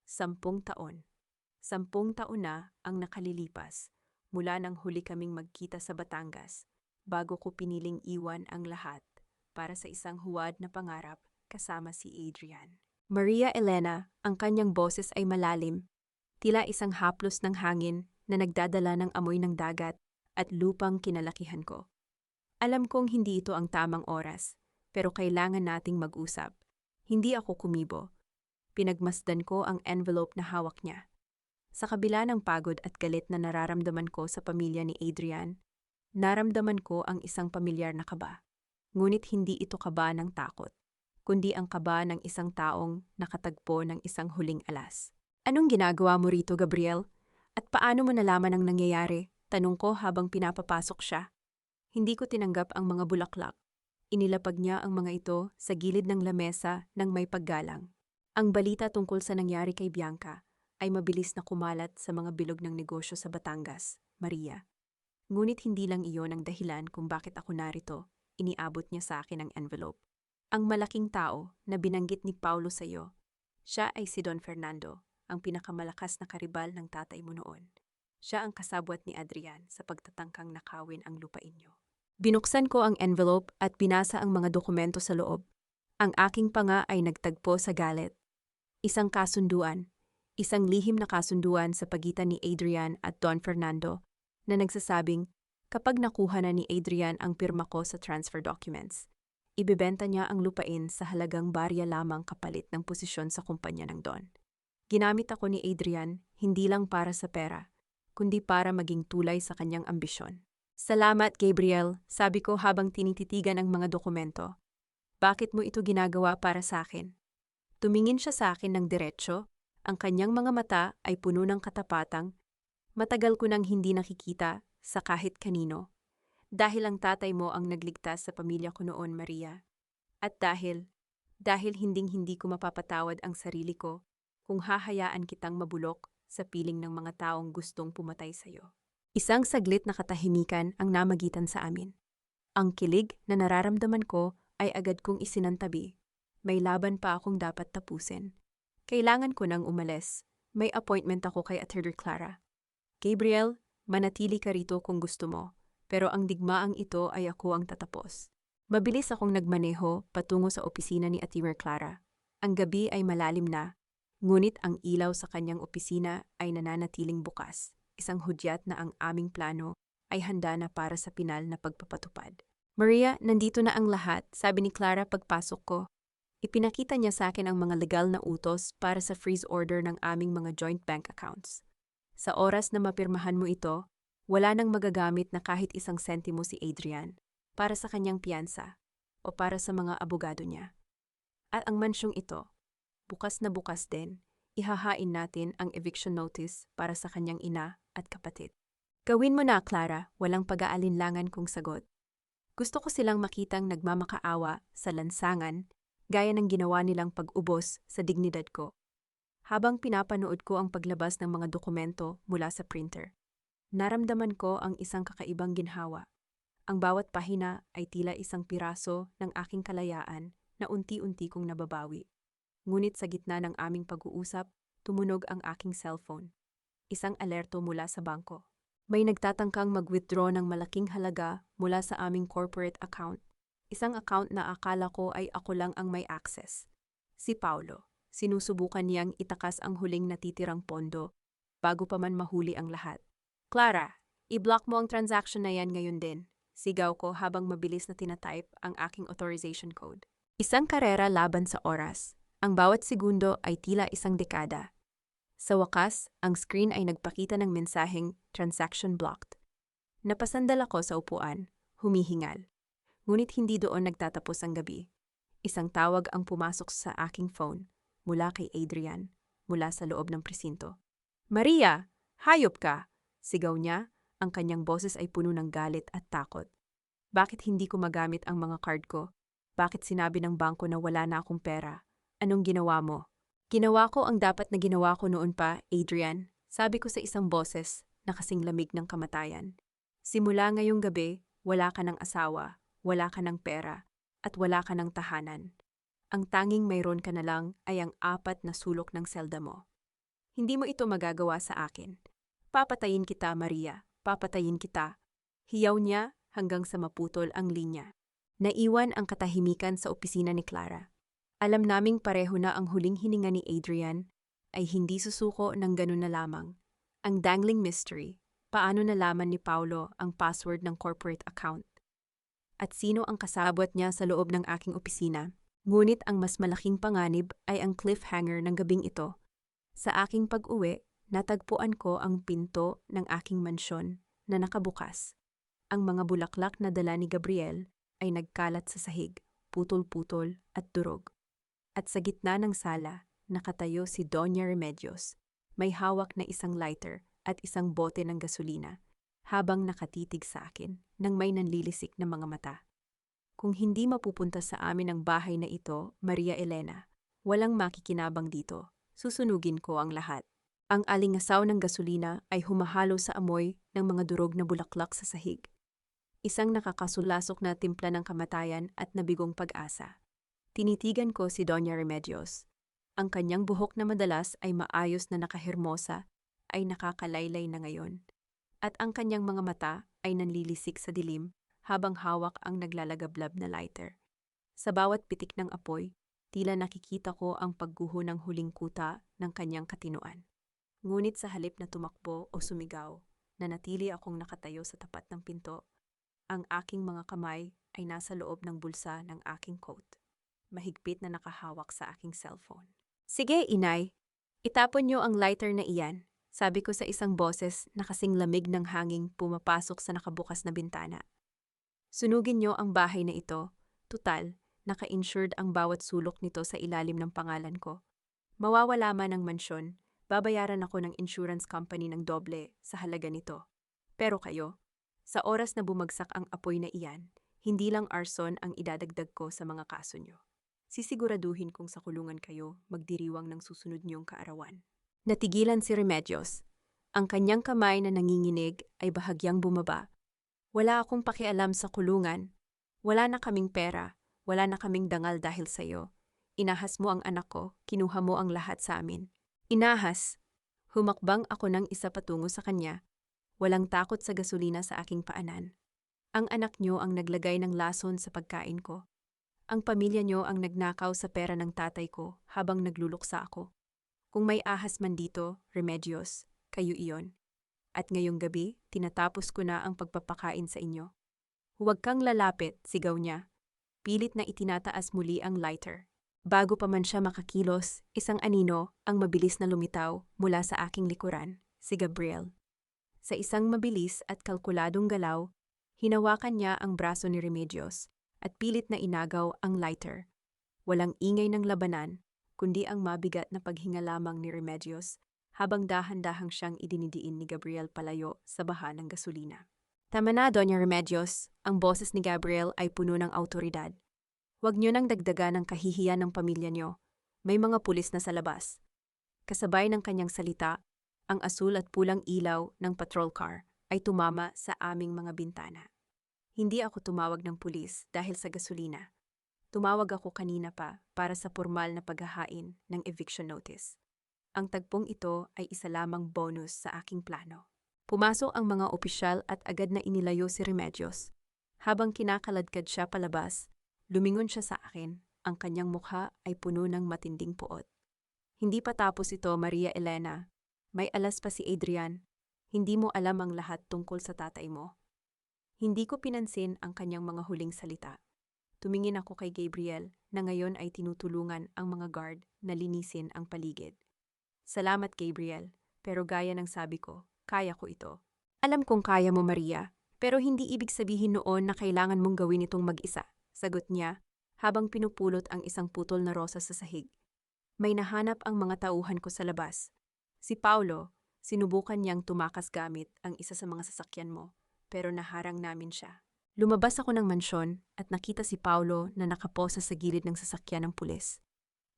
[SPEAKER 1] 10 taon. 10 taon na ang nakalilipas mula nang huli kaming magkita sa Batangas bago ko piniling iwan ang lahat para sa isang huwad na pangarap kasama si Adrian. Maria Elena, ang kanyang boses ay malalim, tila isang haplos ng hangin na nagdadala ng amoy ng dagat at lupang kinalakihan ko. Alam kong hindi ito ang tamang oras, pero kailangan nating mag-usap. Hindi ako kumibo. Pinagmasdan ko ang envelope na hawak niya. Sa kabila ng pagod at galit na nararamdaman ko sa pamilya ni Adrian, naramdaman ko ang isang pamilyar na kaba. Ngunit hindi ito kaba ng takot, kundi ang kaba ng isang taong nakatagpo ng isang huling alas. Anong ginagawa mo rito, Gabriel? At paano mo nalaman ang nangyayari? Tanong ko habang pinapapasok siya. Hindi ko tinanggap ang mga bulaklak. Inilapag niya ang mga ito sa gilid ng lamesa ng may paggalang. Ang balita tungkol sa nangyari kay Bianca ay mabilis na kumalat sa mga bilog ng negosyo sa Batangas, Maria. Ngunit hindi lang iyon ang dahilan kung bakit ako narito. iniabot niya sa akin ang envelope. Ang malaking tao na binanggit ni Paulo sa iyo, siya ay si Don Fernando, ang pinakamalakas na karibal ng tatay mo noon. Siya ang kasabwat ni Adrian sa pagtatangkang nakawin ang lupain niyo. Binuksan ko ang envelope at binasa ang mga dokumento sa loob. Ang aking panga ay nagtagpo sa galit. Isang kasunduan, isang lihim na kasunduan sa pagitan ni Adrian at Don Fernando na nagsasabing kapag nakuha na ni Adrian ang pirma ko sa transfer documents, ibebenta niya ang lupain sa halagang barya lamang kapalit ng posisyon sa kumpanya ng Don. Ginamit ako ni Adrian hindi lang para sa pera, kundi para maging tulay sa kanyang ambisyon. Salamat, Gabriel, sabi ko habang tinititigan ang mga dokumento. Bakit mo ito ginagawa para sa akin? Tumingin siya sa akin ng diretsyo, ang kanyang mga mata ay puno ng katapatang. Matagal ko nang hindi nakikita sa kahit kanino. Dahil ang tatay mo ang nagligtas sa pamilya ko noon, Maria. At dahil hinding-hindi ko mapapatawad ang sarili ko kung hahayaan kitang mabulok sa piling ng mga taong gustong pumatay sa iyo. Isang saglit na katahimikan ang namagitan sa amin. Ang kilig na nararamdaman ko ay agad kong isinantabi. May laban pa akong dapat tapusin. Kailangan ko nang umalis. May appointment ako kay Attorney Clara. Gabriel, manatili ka rito kung gusto mo, pero ang digmaang ito ay ako ang tatapos. Mabilis akong nagmaneho patungo sa opisina ni Attorney Clara. Ang gabi ay malalim na, ngunit ang ilaw sa kanyang opisina ay nananatiling bukas. Isang hudyat na ang aming plano ay handa na para sa pinal na pagpapatupad. Maria, nandito na ang lahat, sabi ni Clara pagpasok ko. Ipinakita niya sa akin ang mga legal na utos para sa freeze order ng aming mga joint bank accounts. Sa oras na mapirmahan mo ito, wala nang magagamit na kahit isang sentimo si Adrian para sa kanyang piyansa o para sa mga abogado niya. At ang mansyong ito, bukas na bukas din, ihahain natin ang eviction notice para sa kanyang ina at kapatid. Gawin mo na, Clara, walang pag-aalinlangan kong sagot. Gusto ko silang makitang nagmamakaawa sa lansangan gaya ng ginawa nilang pag-ubos sa dignidad ko. Habang pinapanood ko ang paglabas ng mga dokumento mula sa printer, naramdaman ko ang isang kakaibang ginhawa. Ang bawat pahina ay tila isang piraso ng aking kalayaan na unti-unti kong nababawi. Ngunit sa gitna ng aming pag-uusap, tumunog ang aking cellphone. Isang alerto mula sa bangko. May nagtatangkang mag-withdraw ng malaking halaga mula sa aming corporate account. Isang account na akala ko ay ako lang ang may access. Si Paulo. Sinusubukan niyang itakas ang huling natitirang pondo bago pa man mahuli ang lahat. Clara, i-block mo ang transaction na yan ngayon din. Sigaw ko habang mabilis na tinatype ang aking authorization code. Isang karera laban sa oras. Ang bawat segundo ay tila isang dekada. Sa wakas, ang screen ay nagpakita ng mensaheng transaction blocked. Napasandal ako sa upuan, humihingal. Ngunit hindi doon nagtatapos ang gabi. Isang tawag ang pumasok sa aking phone mula kay Adrian, mula sa loob ng presinto. Maria, hayop ka! Sigaw niya, ang kanyang boses ay puno ng galit at takot. Bakit hindi ko magamit ang mga card ko? Bakit sinabi ng bangko na wala na akong pera? Anong ginawa mo? Ginawa ko ang dapat na ginawa ko noon pa, Adrian, sabi ko sa isang boses na kasing lamig ng kamatayan. Simula ngayong gabi, wala ka ng asawa, wala ka ng pera, at wala ka ng tahanan. Ang tanging mayroon ka na lang ay ang 4 na sulok ng selda mo. Hindi mo ito magagawa sa akin. Papatayin kita, Maria. Papatayin kita. Hiyaw niya hanggang sa maputol ang linya. Naiwan ang katahimikan sa opisina ni Clara. Alam naming pareho na ang huling hininga ni Adrian ay hindi susuko ng ganun na lamang. Ang dangling mystery, paano nalaman ni Paulo ang password ng corporate account? At sino ang kasabwat niya sa loob ng aking opisina? Ngunit ang mas malaking panganib ay ang cliffhanger ng gabing ito. Sa aking pag-uwi, natagpuan ko ang pinto ng aking mansyon na nakabukas. Ang mga bulaklak na dala ni Gabriel ay nagkalat sa sahig, putol-putol at durog. At sa gitna ng sala, nakatayo si Doña Remedios. May hawak na isang lighter at isang bote ng gasolina, habang nakatitig sa akin nang may nanlilisik na mga mata. Kung hindi mapupunta sa amin ang bahay na ito, Maria Elena, walang makikinabang dito. Susunugin ko ang lahat. Ang alingasaw ng gasolina ay humahalo sa amoy ng mga durog na bulaklak sa sahig. isang nakakasulasok na timpla ng kamatayan at nabigong pag-asa. Tinitigan ko si Doña Remedios. Ang kanyang buhok na madalas ay maayos na nakahermosa ay nakakalaylay na ngayon. At ang kanyang mga mata ay nanlilisik sa dilim habang hawak ang naglalagablab na lighter. Sa bawat pitik ng apoy, tila nakikita ko ang pagguho ng huling kuta ng kanyang katinuan. Ngunit sa halip na tumakbo o sumigaw, nanatili akong nakatayo sa tapat ng pinto. Ang aking mga kamay ay nasa loob ng bulsa ng aking coat. Mahigpit na nakahawak sa aking cellphone. Sige, inay. Itapon niyo ang lighter na iyan, sabi ko sa isang boses na kasing lamig ng hanging pumapasok sa nakabukas na bintana. Sunugin niyo ang bahay na ito. Tutal, naka-insured ang bawat sulok nito sa ilalim ng pangalan ko. Mawawala man ang mansyon, babayaran ako ng insurance company ng doble sa halaga nito. Pero kayo, sa oras na bumagsak ang apoy na iyan, hindi lang arson ang idadagdag ko sa mga kaso niyo. Sisiguraduhin kong sa kulungan kayo magdiriwang ng susunod niyong kaarawan. Natigilan si Remedios. Ang kanyang kamay na nanginginig ay bahagyang bumaba. Wala akong pakialam sa kulungan. Wala na kaming pera. Wala na kaming dangal dahil sa iyo. Inahas mo ang anak ko, kinuha mo ang lahat sa amin. Inahas. Humakbang ako ng isa patungo sa kanya. Walang takot sa gasolina sa aking paanan. Ang anak niyo ang naglagay ng lason sa pagkain ko. Ang pamilya niyo ang nagnakaw sa pera ng tatay ko habang nagluluksa ako. Kung may ahas man dito, Remedios, kayo iyon. At ngayong gabi, tinatapos ko na ang pagpapakain sa inyo. Huwag kang lalapit, sigaw niya. Pilit na itinataas muli ang lighter. Bago pa man siya makakilos, isang anino ang mabilis na lumitaw mula sa aking likuran, si Gabriel. Sa isang mabilis at kalkuladong galaw, hinawakan niya ang braso ni Remedios at pilit na inagaw ang lighter. Walang ingay ng labanan, kundi ang mabigat na paghinga lamang ni Remedios habang dahan-dahang siyang idinidiin ni Gabriel palayo sa baha ng gasolina. Tama na, Doña Remedios, ang boses ni Gabriel ay puno ng autoridad. Huwag niyo nang dagdagan ang kahihiyan ng pamilya niyo. May mga pulis na sa labas. Kasabay ng kanyang salita, ang asul at pulang ilaw ng patrol car ay tumama sa aming mga bintana. Hindi ako tumawag ng pulis dahil sa gasolina. Tumawag ako kanina pa para sa formal na paghahain ng eviction notice. Ang tagpong ito ay isa lamang bonus sa aking plano. Pumasok ang mga opisyal at agad na inilayo si Remedios. Habang kinakaladkad siya palabas, lumingon siya sa akin. Ang kanyang mukha ay puno ng matinding puot. Hindi pa tapos ito, Maria Elena. May alas pa si Adrian. Hindi mo alam ang lahat tungkol sa tatay mo. Hindi ko pinansin ang kanyang mga huling salita. Tumingin ako kay Gabriel na ngayon ay tinutulungan ang mga guard na linisin ang paligid. Salamat, Gabriel, pero gaya ng sabi ko, kaya ko ito. Alam kong kaya mo, Maria, pero hindi ibig sabihin noon na kailangan mong gawin itong mag-isa, sagot niya habang pinupulot ang isang putol na rosas sa sahig. May nahanap ang mga tauhan ko sa labas. Si Paulo, sinubukan niyang tumakas gamit ang isa sa mga sasakyan mo, pero naharang namin siya. Lumabas ako ng mansyon at nakita si Paulo na nakaposa sa gilid ng sasakyan ng pulis.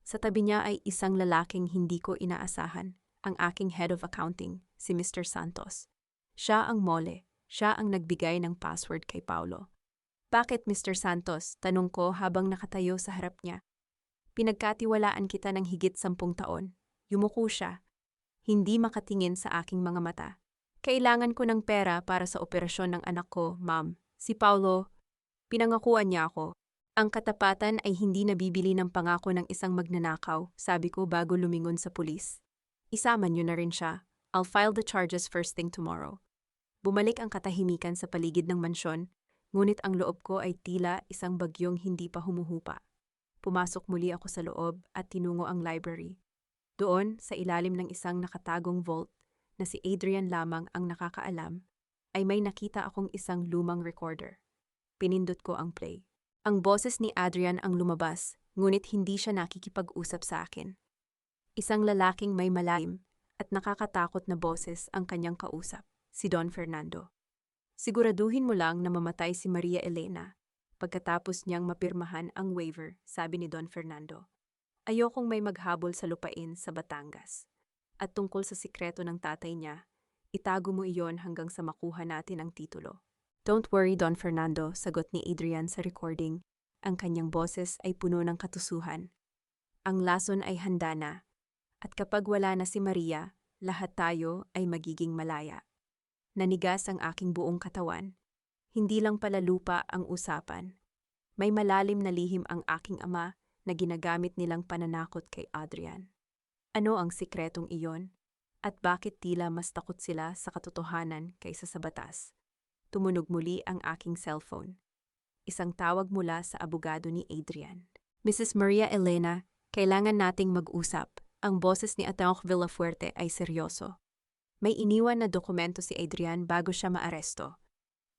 [SPEAKER 1] Sa tabi niya ay isang lalaking hindi ko inaasahan, ang aking head of accounting, si Mr. Santos. Siya ang mole, siya ang nagbigay ng password kay Paulo. Bakit, Mr. Santos? Tanong ko habang nakatayo sa harap niya. Pinagkatiwalaan kita ng higit 10 taon. Yumuko siya. Hindi makatingin sa aking mga mata. Kailangan ko ng pera para sa operasyon ng anak ko, ma'am. Si Paulo, pinangakuan niya ako. Ang katapatan ay hindi nabibili ng pangako ng isang magnanakaw, sabi ko bago lumingon sa pulis. Isama niyo na rin siya. I'll file the charges first thing tomorrow. Bumalik ang katahimikan sa paligid ng mansyon, ngunit ang loob ko ay tila isang bagyong hindi pa humuhupa. Pumasok muli ako sa loob at tinungo ang library. Doon, sa ilalim ng isang nakatagong vault, na si Adrian lamang ang nakakaalam, ay may nakita akong isang lumang recorder. Pinindot ko ang play. Ang boses ni Adrian ang lumabas, ngunit hindi siya nakikipag-usap sa akin. Isang lalaking may malalim at nakakatakot na boses ang kanyang kausap, si Don Fernando. Siguraduhin mo lang na mamatay si Maria Elena. Pagkatapos niyang mapirmahan ang waiver, sabi ni Don Fernando. Ayokong may maghabol sa lupain sa Batangas. At tungkol sa sikreto ng tatay niya, itago mo iyon hanggang sa makuha natin ang titulo. Don't worry, Don Fernando, sagot ni Adrian sa recording. Ang kanyang boses ay puno ng katusuhan. Ang lason ay handa na. At kapag wala na si Maria, lahat tayo ay magiging malaya. Nanigas ang aking buong katawan. Hindi lang pala lupa ang usapan. May malalim na lihim ang aking ama na ginagamit nilang pananakot kay Adrian. Ano ang sikretong iyon? At bakit tila mas takot sila sa katotohanan kaysa sa batas? Tumunog muli ang aking cellphone. Isang tawag mula sa abogado ni Adrian. Mrs. Maria Elena, kailangan nating mag-usap. Ang boses ni Attorney Villafuerte ay seryoso. May iniwan na dokumento si Adrian bago siya maaresto.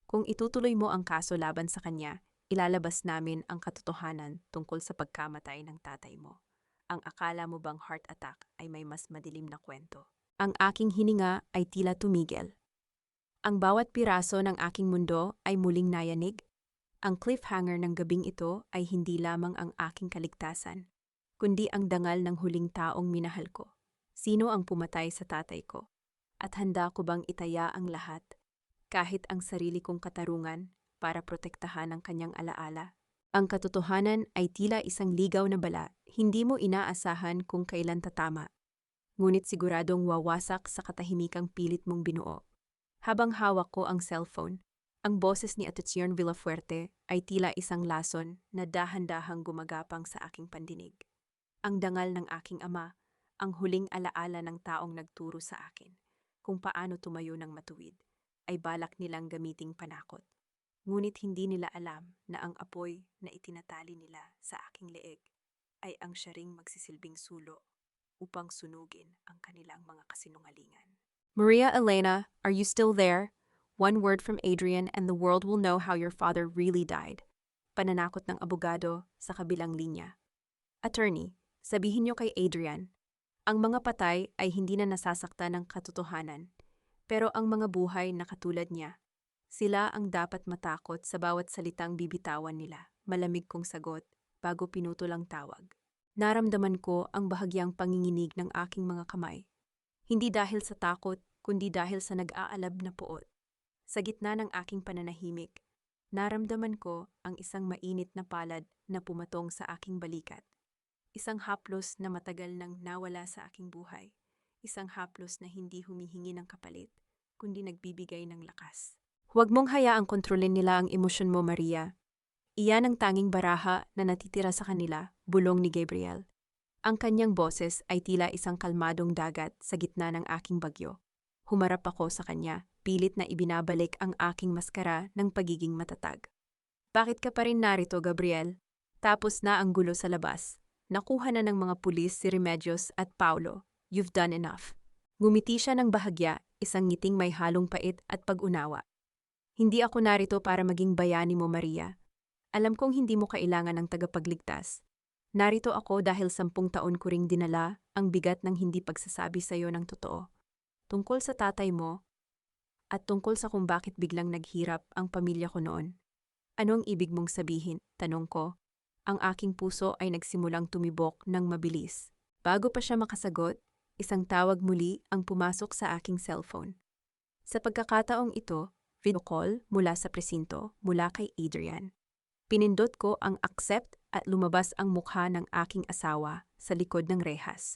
[SPEAKER 1] Kung itutuloy mo ang kaso laban sa kanya, ilalabas namin ang katotohanan tungkol sa pagkamatay ng tatay mo. Ang akala mo bang heart attack ay may mas madilim na kwento? Ang aking hininga ay tila tumigil. Ang bawat piraso ng aking mundo ay muling nayanig. Ang cliffhanger ng gabing ito ay hindi lamang ang aking kaligtasan, kundi ang dangal ng huling taong minahal ko. Sino ang pumatay sa tatay ko? At handa ko bang itaya ang lahat, kahit ang sarili kong katarungan, para protektahan ang kanyang alaala? Ang katotohanan ay tila isang ligaw na bala, hindi mo inaasahan kung kailan tatama. Ngunit siguradong wawasak sa katahimikang pilit mong binuo. Habang hawak ko ang cellphone, ang boses ni Attorney Villafuerte ay tila isang lason na dahan-dahang gumagapang sa aking pandinig. Ang dangal ng aking ama, ang huling alaala ng taong nagturo sa akin kung paano tumayo ng matuwid, ay balak nilang gamiting panakot. Ngunit hindi nila alam na ang apoy na itinatali nila sa aking leeg ay ang siya ring magsisilbing sulo upang sunugin ang kanilang mga kasinungalingan. Maria Elena, are you still there? One word from Adrian and the world will know how your father really died. Pananakot ng abogado sa kabilang linya. Attorney, sabihin niyo kay Adrian, ang mga patay ay hindi na nasasaktan ng katotohanan, pero ang mga buhay na katulad niya, sila ang dapat matakot sa bawat salitang bibitawan nila. Malamig kong sagot bago pinutol ang tawag. Naramdaman ko ang bahagyang panginginig ng aking mga kamay. Hindi dahil sa takot, kundi dahil sa nag-aalab na puot. Sa gitna ng aking pananahimik, naramdaman ko ang isang mainit na palad na pumatong sa aking balikat. Isang haplos na matagal nang nawala sa aking buhay. Isang haplos na hindi humihingi ng kapalit, kundi nagbibigay ng lakas. Huwag mong hayaang kontrolin nila ang emosyon mo, Maria. Iyan ang tanging baraha na natitira sa kanila, bulong ni Gabriel. Ang kanyang boses ay tila isang kalmadong dagat sa gitna ng aking bagyo. Humarap ako sa kanya, pilit na ibinabalik ang aking maskara ng pagiging matatag. Bakit ka pa rin narito, Gabriel? Tapos na ang gulo sa labas. Nakuha na ng mga pulis si Remedios at Paulo. You've done enough. Ngumiti siya ng bahagya, isang ngiting may halong pait at pag-unawa. Hindi ako narito para maging bayani mo, Maria. Alam kong hindi mo kailangan ng tagapagligtas. Narito ako dahil 10 taon ko ring dinala ang bigat ng hindi pagsasabi sa iyo ng totoo. Tungkol sa tatay mo at tungkol sa kung bakit biglang naghirap ang pamilya ko noon. Ano ang ibig mong sabihin? Tanong ko. Ang aking puso ay nagsimulang tumibok ng mabilis. Bago pa siya makasagot, isang tawag muli ang pumasok sa aking cellphone. Sa pagkakataong ito, video call mula sa presinto mula kay Adrian. Pinindot ko ang accept at lumabas ang mukha ng aking asawa sa likod ng rehas.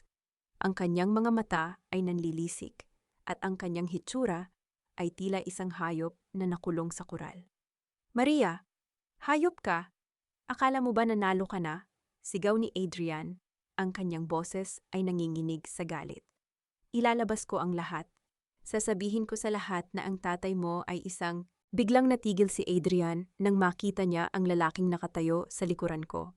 [SPEAKER 1] Ang kanyang mga mata ay nanlilisik at ang kanyang hitsura ay tila isang hayop na nakulong sa kural. Maria, hayop ka! Akala mo ba nanalo ka na? Sigaw ni Adrian. Ang kanyang boses ay nanginginig sa galit. Ilalabas ko ang lahat. Sasabihin ko sa lahat na ang tatay mo ay isang... Biglang natigil si Adrian nang makita niya ang lalaking nakatayo sa likuran ko.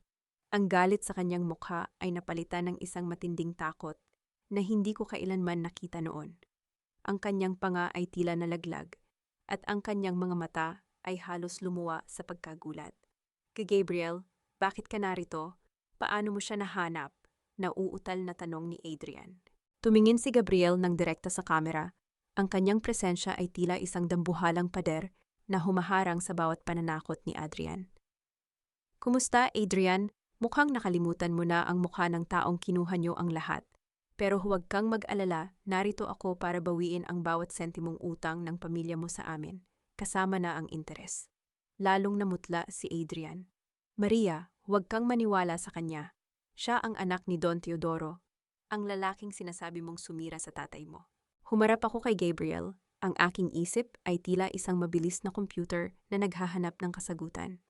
[SPEAKER 1] Ang galit sa kanyang mukha ay napalitan ng isang matinding takot na hindi ko kailanman nakita noon. Ang kanyang panga ay tila nalaglag at ang kanyang mga mata ay halos lumuwa sa pagkagulat. Gabriel, bakit ka narito? Paano mo siya nahanap? Nauutal na tanong ni Adrian. Tumingin si Gabriel ng direkta sa kamera. Ang kanyang presensya ay tila isang dambuhalang pader na humaharang sa bawat pananakot ni Adrian. Kumusta, Adrian? Mukhang nakalimutan mo na ang mukha ng taong kinuha niyo ang lahat. Pero huwag kang mag-alala, narito ako para bawiin ang bawat sentimong utang ng pamilya mo sa amin. kasama na ang interes. Lalong namutla si Adrian. Maria, huwag kang maniwala sa kanya. Siya ang anak ni Don Teodoro, ang lalaking sinasabi mong sumira sa tatay mo. Humarap ako kay Gabriel. Ang aking isip ay tila isang mabilis na computer na naghahanap ng kasagutan.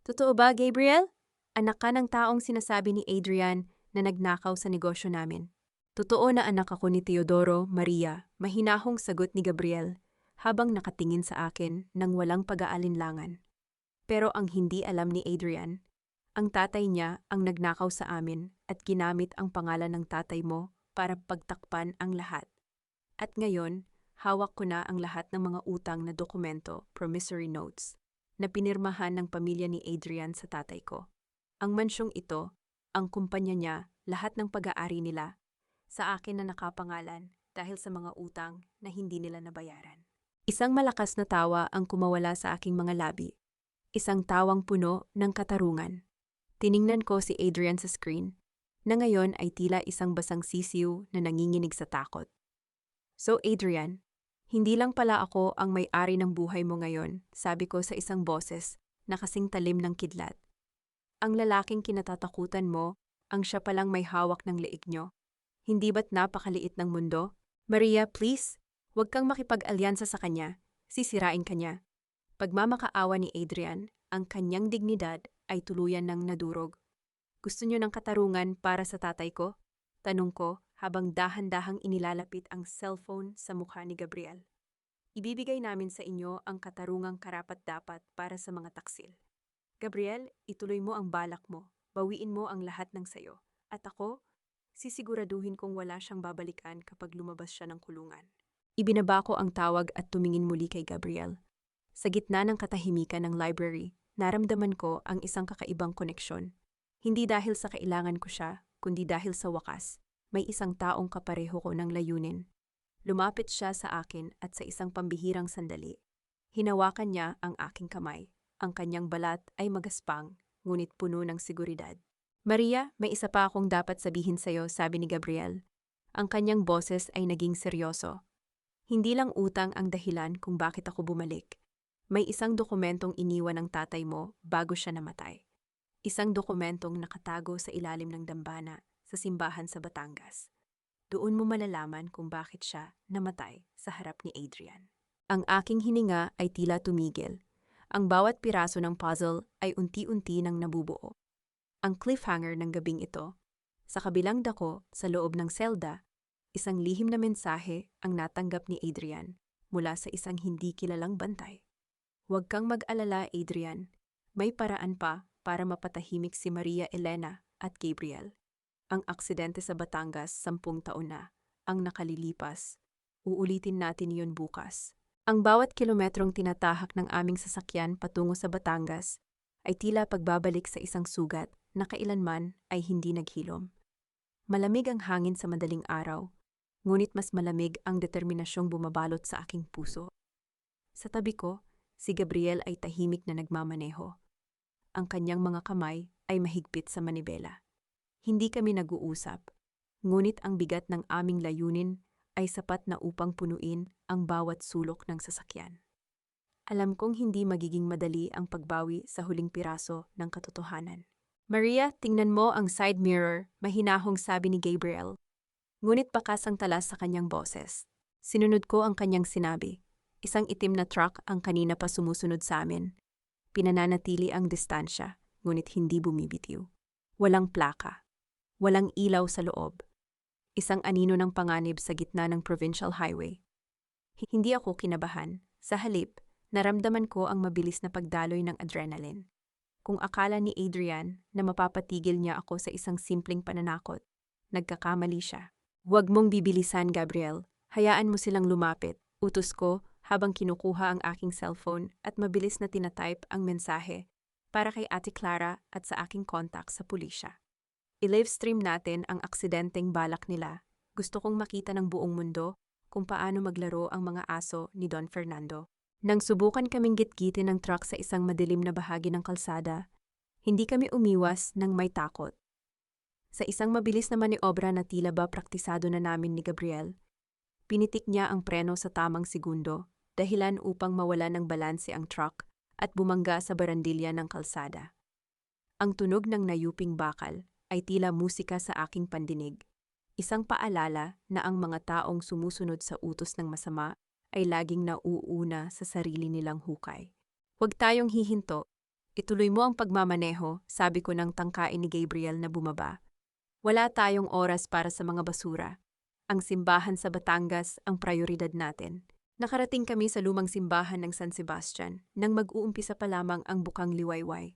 [SPEAKER 1] Totoo ba, Gabriel? Anak ka ng taong sinasabi ni Adrian na nagnakaw sa negosyo namin. Totoo na anak ako ni Teodoro, Maria, mahinahong sagot ni Gabriel habang nakatingin sa akin nang walang pag-aalinlangan. Pero ang hindi alam ni Adrian, ang tatay niya ang nagnakaw sa amin at ginamit ang pangalan ng tatay mo para pagtakpan ang lahat. At ngayon, hawak ko na ang lahat ng mga utang na dokumento, promissory notes, na pinirmahan ng pamilya ni Adrian sa tatay ko. Ang mansyong ito, ang kumpanya niya, lahat ng pag-aari nila, sa akin na nakapangalan dahil sa mga utang na hindi nila nabayaran. Isang malakas na tawa ang kumawala sa aking mga labi. Isang tawang puno ng katarungan. Tiningnan ko si Adrian sa screen, na ngayon ay tila isang basang sisiw na nanginginig sa takot. So Adrian, hindi lang pala ako ang may-ari ng buhay mo ngayon, sabi ko sa isang boses na kasing talim ng kidlat. Ang lalaking kinatatakutan mo, ang siya palang may hawak ng leeg nyo. Hindi ba't napakaliit ng mundo? Maria, please, huwag kang makipag-alyansa sa kanya. Sisirain ka niya. Pagmamakaawa ni Adrian, ang kanyang dignidad ay tuluyan ng nadurog. Gusto niyo ng katarungan para sa tatay ko? Tanong ko habang dahan-dahang inilalapit ang cellphone sa mukha ni Gabriel. Ibibigay namin sa inyo ang katarungang karapat-dapat para sa mga taksil. Gabriel, ituloy mo ang balak mo. Bawiin mo ang lahat ng sayo. At ako, sisiguraduhin kong wala siyang babalikan kapag lumabas siya ng kulungan. Ibinaba ko ang tawag at tumingin muli kay Gabriel. Sa gitna ng katahimikan ng library, naramdaman ko ang isang kakaibang koneksyon. Hindi dahil sa kailangan ko siya, kundi dahil sa wakas, may isang taong kapareho ko ng layunin. Lumapit siya sa akin at sa isang pambihirang sandali. Hinawakan niya ang aking kamay. Ang kanyang balat ay magaspang, ngunit puno ng seguridad. Maria, may isa pa akong dapat sabihin sa'yo, sabi ni Gabriel. Ang kanyang boses ay naging seryoso. Hindi lang utang ang dahilan kung bakit ako bumalik. May isang dokumentong iniwan ng tatay mo bago siya namatay. Isang dokumentong nakatago sa ilalim ng dambana sa simbahan sa Batangas. Doon mo malalaman kung bakit siya namatay sa harap ni Adrian. Ang aking hininga ay tila tumigil. Ang bawat piraso ng puzzle ay unti-unti nang nabubuo. Ang cliffhanger ng gabing ito, sa kabilang dako sa loob ng selda, isang lihim na mensahe ang natanggap ni Adrian mula sa isang hindi kilalang bantay. Huwag kang mag-alala, Adrian. May paraan pa para mapatahimik si Maria Elena at Gabriel. Ang aksidente sa Batangas 10 taon na ang nakalilipas. Uulitin natin iyon bukas. Ang bawat kilometrong tinatahak ng aming sasakyan patungo sa Batangas ay tila pagbabalik sa isang sugat na kailanman ay hindi naghilom. Malamig ang hangin sa madaling araw, ngunit mas malamig ang determinasyong bumabalot sa aking puso. Sa tabi ko, si Gabriel ay tahimik na nagmamaneho. Ang kanyang mga kamay ay mahigpit sa manibela. Hindi kami nag-uusap, ngunit ang bigat ng aming layunin ay sapat na upang punuin ang bawat sulok ng sasakyan. Alam kong hindi magiging madali ang pagbawi sa huling piraso ng katotohanan. Maria, tingnan mo ang side mirror, mahinahong sabi ni Gabriel. Ngunit bakas ang talas sa kanyang boses. Sinunod ko ang kanyang sinabi. Isang itim na truck ang kanina pa sumusunod sa amin. Pinananatili ang distansya, ngunit hindi bumibitiw. Walang plaka. Walang ilaw sa loob. Isang anino ng panganib sa gitna ng provincial highway. Hindi ako kinabahan. Sa halip, naramdaman ko ang mabilis na pagdaloy ng adrenaline. Kung akala ni Adrian na mapapatigil niya ako sa isang simpleng pananakot, nagkakamali siya. Huwag mong bibilisan, Gabriel. Hayaan mo silang lumapit. Utos ko habang kinukuha ang aking cellphone at mabilis na tinatype ang mensahe para kay Ate Clara at sa aking contact sa pulisya. I-livestream natin ang aksidenteng balak nila. Gusto kong makita ng buong mundo kung paano maglaro ang mga aso ni Don Fernando. Nang subukan kaming gitgitin ng truck sa isang madilim na bahagi ng kalsada, hindi kami umiwas ng may takot. Sa isang mabilis na maniobra na tila ba praktisado na namin ni Gabriel, pinitik niya ang preno sa tamang segundo dahilan upang mawala ng balanse ang truck at bumangga sa barandilya ng kalsada. Ang tunog ng nayuping bakal ay tila musika sa aking pandinig, isang paalala na ang mga taong sumusunod sa utos ng masama ay laging nauuna sa sarili nilang hukay. Huwag tayong hihinto. Ituloy mo ang pagmamaneho, sabi ko ng tangkain ni Gabriel na bumaba. Wala tayong oras para sa mga basura. Ang simbahan sa Batangas ang prioridad natin. Nakarating kami sa lumang simbahan ng San Sebastian nang mag-uumpisa pa lamang ang bukang liwayway.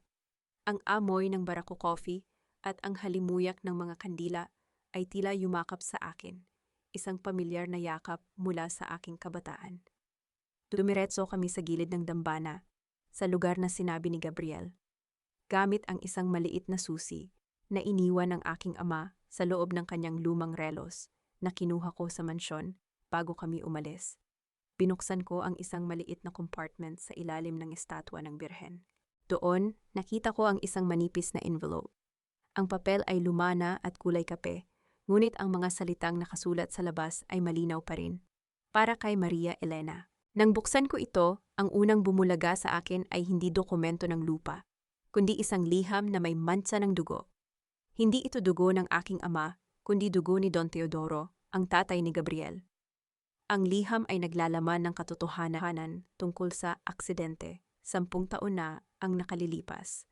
[SPEAKER 1] Ang amoy ng Barako coffee at ang halimuyak ng mga kandila ay tila yumakap sa akin, isang pamilyar na yakap mula sa aking kabataan. Dumiretso kami sa gilid ng dambana, sa lugar na sinabi ni Gabriel. Gamit ang isang maliit na susi na iniwan ng aking ama sa loob ng kanyang lumang relos na kinuha ko sa mansyon bago kami umalis. Binuksan ko ang isang maliit na compartment sa ilalim ng estatwa ng Birhen. Doon, nakita ko ang isang manipis na envelope. Ang papel ay lumana at kulay kape, ngunit ang mga salitang nakasulat sa labas ay malinaw pa rin. Para kay Maria Elena. Nang buksan ko ito, ang unang bumulaga sa akin ay hindi dokumento ng lupa, kundi isang liham na may mantsa ng dugo. Hindi ito dugo ng aking ama, kundi dugo ni Don Teodoro, ang tatay ni Gabriel. Ang liham ay naglalaman ng katotohanan tungkol sa aksidente. 10 taon na ang nakalilipas.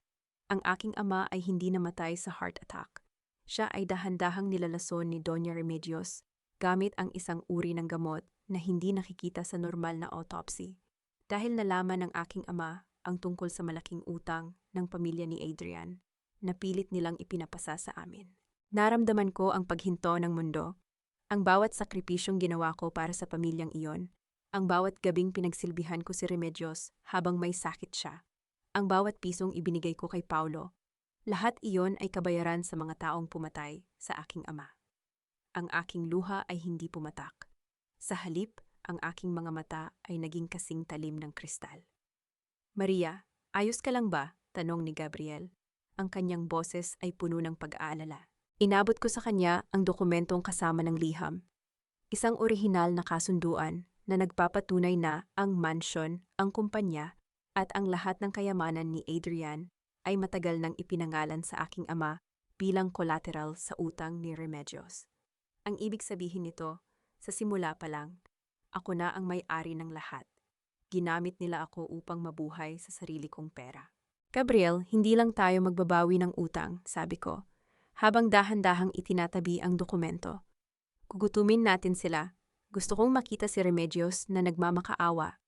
[SPEAKER 1] Ang aking ama ay hindi namatay sa heart attack. Siya ay dahan-dahang nilalason ni Doña Remedios gamit ang isang uri ng gamot na hindi nakikita sa normal na autopsy. Dahil nalaman ng aking ama ang tungkol sa malaking utang ng pamilya ni Adrian, napilit nilang ipinapasa sa amin. Naramdaman ko ang paghinto ng mundo, ang bawat sakripisyong ginawa ko para sa pamilyang iyon, ang bawat gabing pinagsilbihan ko si Remedios habang may sakit siya, ang bawat pisong ibinigay ko kay Paulo, lahat iyon ay kabayaran sa mga taong pumatay sa aking ama. Ang aking luha ay hindi pumatak. Sa halip, ang aking mga mata ay naging kasing talim ng kristal. Maria, ayos ka lang ba? Tanong ni Gabriel. Ang kanyang boses ay puno ng pag-aalala. Inabot ko sa kanya ang dokumentong kasama ng liham. Isang orihinal na kasunduan na nagpapatunay na ang mansyon, ang kumpanya, at ang lahat ng kayamanan ni Adrian ay matagal nang ipinangalan sa aking ama bilang collateral sa utang ni Remedios. Ang ibig sabihin nito, sa simula pa lang, ako na ang may-ari ng lahat. Ginamit nila ako upang mabuhay sa sarili kong pera. Gabriel, hindi lang tayo magbabawi ng utang, sabi ko, habang dahan-dahang itinatabi ang dokumento. Gugutumin natin sila. Gusto kong makita si Remedios na nagmamakaawa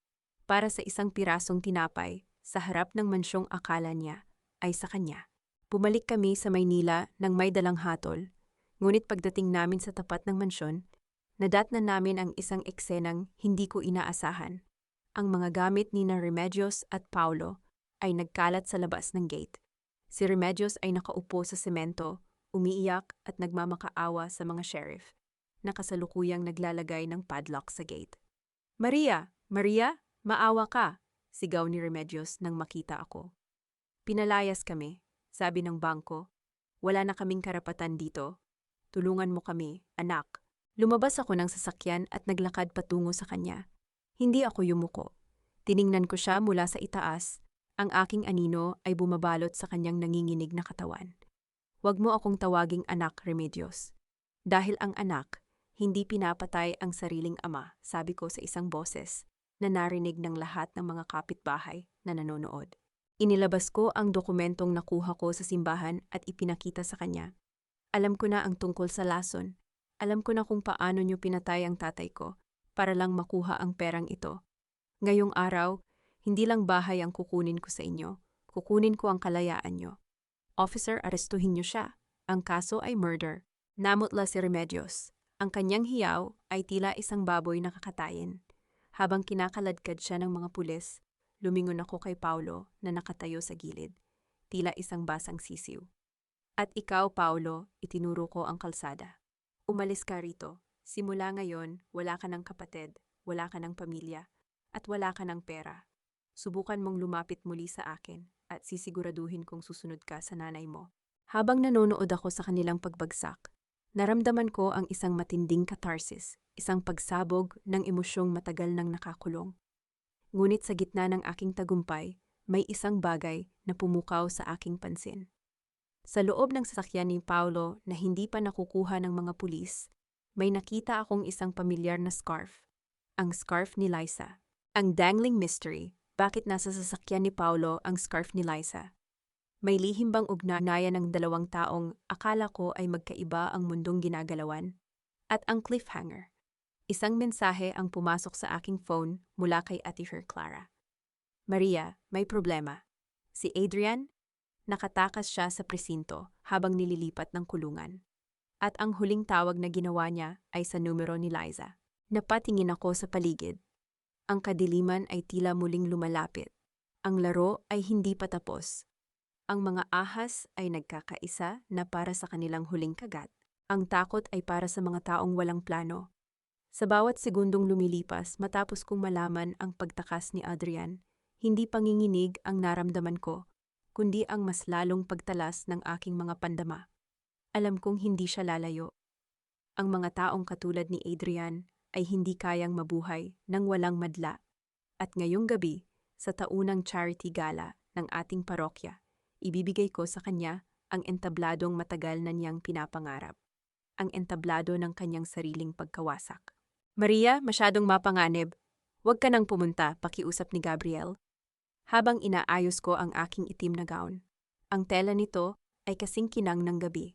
[SPEAKER 1] para sa isang pirasong tinapay sa harap ng mansyong akala niya ay sa kanya. Bumalik kami sa Maynila nang may dalang hatol, ngunit pagdating namin sa tapat ng mansyon, nadatnan namin ang isang eksenang hindi ko inaasahan. Ang mga gamit ni Remedios at Paulo ay nagkalat sa labas ng gate. Si Remedios ay nakaupo sa semento, umiiyak at nagmamakaawa sa mga sheriff, na kasalukuyang naglalagay ng padlock sa gate. Maria! Maria! Maawa ka! Sigaw ni Remedios nang makita ako. Pinalayas kami, sabi ng bangko. Wala na kaming karapatan dito. Tulungan mo kami, anak. Lumabas ako ng sasakyan at naglakad patungo sa kanya. Hindi ako yumuko. Tiningnan ko siya mula sa itaas. Ang aking anino ay bumabalot sa kanyang nanginginig na katawan. Huwag mo akong tawaging anak, Remedios. Dahil ang anak, hindi pinapatay ang sariling ama, sabi ko sa isang boses na narinig ng lahat ng mga kapitbahay na nanonood. Inilabas ko ang dokumentong nakuha ko sa simbahan at ipinakita sa kanya. Alam ko na ang tungkol sa lason. Alam ko na kung paano niyo pinatay ang tatay ko para lang makuha ang perang ito. Ngayong araw, hindi lang bahay ang kukunin ko sa inyo. Kukunin ko ang kalayaan niyo. Officer, arestuhin niyo siya. Ang kaso ay murder. Namutla si Remedios. Ang kanyang hiyaw ay tila isang baboy na kakatayin. Habang kinakaladkad siya ng mga pulis, lumingon ako kay Paulo na nakatayo sa gilid, tila isang basang sisiw. At ikaw, Paulo, itinuro ko ang kalsada. Umalis ka rito. Simula ngayon, wala ka ng kapatid, wala ka ng pamilya, at wala ka ng pera. Subukan mong lumapit muli sa akin at sisiguraduhin kong susunod ka sa nanay mo. Habang nanonood ako sa kanilang pagbagsak, naramdaman ko ang isang matinding catharsis, isang pagsabog ng emosyong matagal nang nakakulong. Ngunit sa gitna ng aking tagumpay, may isang bagay na pumukaw sa aking pansin. Sa loob ng sasakyan ni Paulo na hindi pa nakukuha ng mga pulis, may nakita akong isang pamilyar na scarf. Ang scarf ni Liza. Ang dangling mystery, bakit nasa sasakyan ni Paulo ang scarf ni Liza? May lihim bang ugnayan ng dalawang taong akala ko ay magkaiba ang mundong ginagalawan? At ang cliffhanger. Isang mensahe ang pumasok sa aking phone mula kay Ate Her Clara. Maria, may problema. Si Adrian, nakatakas siya sa presinto habang nililipat ng kulungan. At ang huling tawag na ginawa niya ay sa numero ni Liza. Napatingin ako sa paligid. Ang kadiliman ay tila muling lumalapit. Ang laro ay hindi pa tapos. Ang mga ahas ay nagkakaisa na para sa kanilang huling kagat. Ang takot ay para sa mga taong walang plano. Sa bawat segundong lumilipas matapos kong malaman ang pagtakas ni Adrian, hindi panginginig ang naramdaman ko, kundi ang mas lalong pagtalas ng aking mga pandama. Alam kong hindi siya lalayo. Ang mga taong katulad ni Adrian ay hindi kayang mabuhay nang walang madla. At ngayong gabi, sa taunang charity gala ng ating parokya, ibibigay ko sa kanya ang entabladong matagal na niyang pinapangarap. Ang entablado ng kanyang sariling pagkawasak. Maria, masyadong mapanganib. Huwag ka nang pumunta, pakiusap ni Gabriel. Habang inaayos ko ang aking itim na gown. Ang tela nito ay kasing kinang ng gabi.